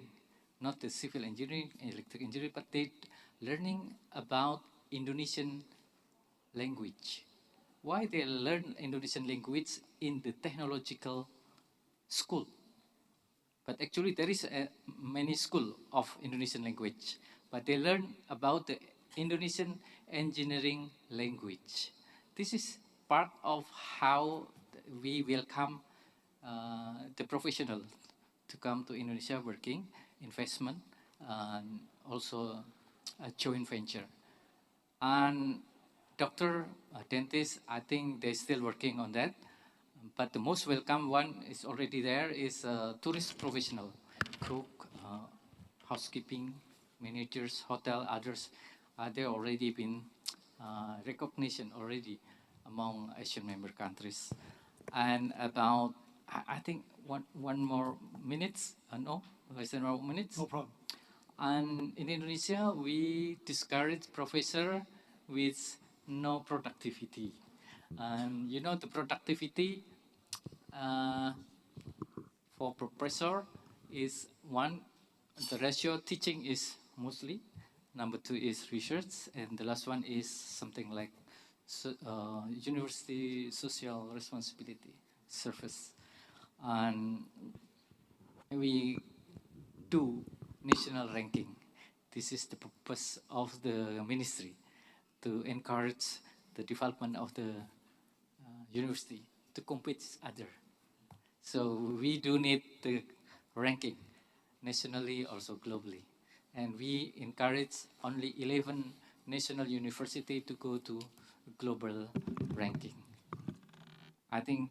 not the civil engineering, electric engineering, but they learning about Indonesian language. why they learn Indonesian language in the technological school. But actually there is many school of Indonesian language, but they learn about the Indonesian engineering language. This is part of how we welcome the professional to come to Indonesia working, investment, and also a joint venture. And doctor, dentist, I think they're still working on that. But the most welcome one is already there is tourist professional, cook, housekeeping, managers, hotel, others. They already been recognition already among Asian member countries. And about, I think one more minutes, no, less than 1 minute. No problem. And in Indonesia, we discourage professor with no productivity. And you know the productivity for professor is 1, the ratio teaching is mostly, number 2 is research, and the last one is something like university social responsibility service. And we do national ranking. This is the purpose of the ministry, to encourage the development of the university to compete with other. So we do need the ranking nationally, also globally. And we encourage only 11 national university to go to global ranking. I think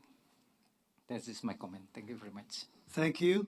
that is my comment. Thank you very much. Thank you.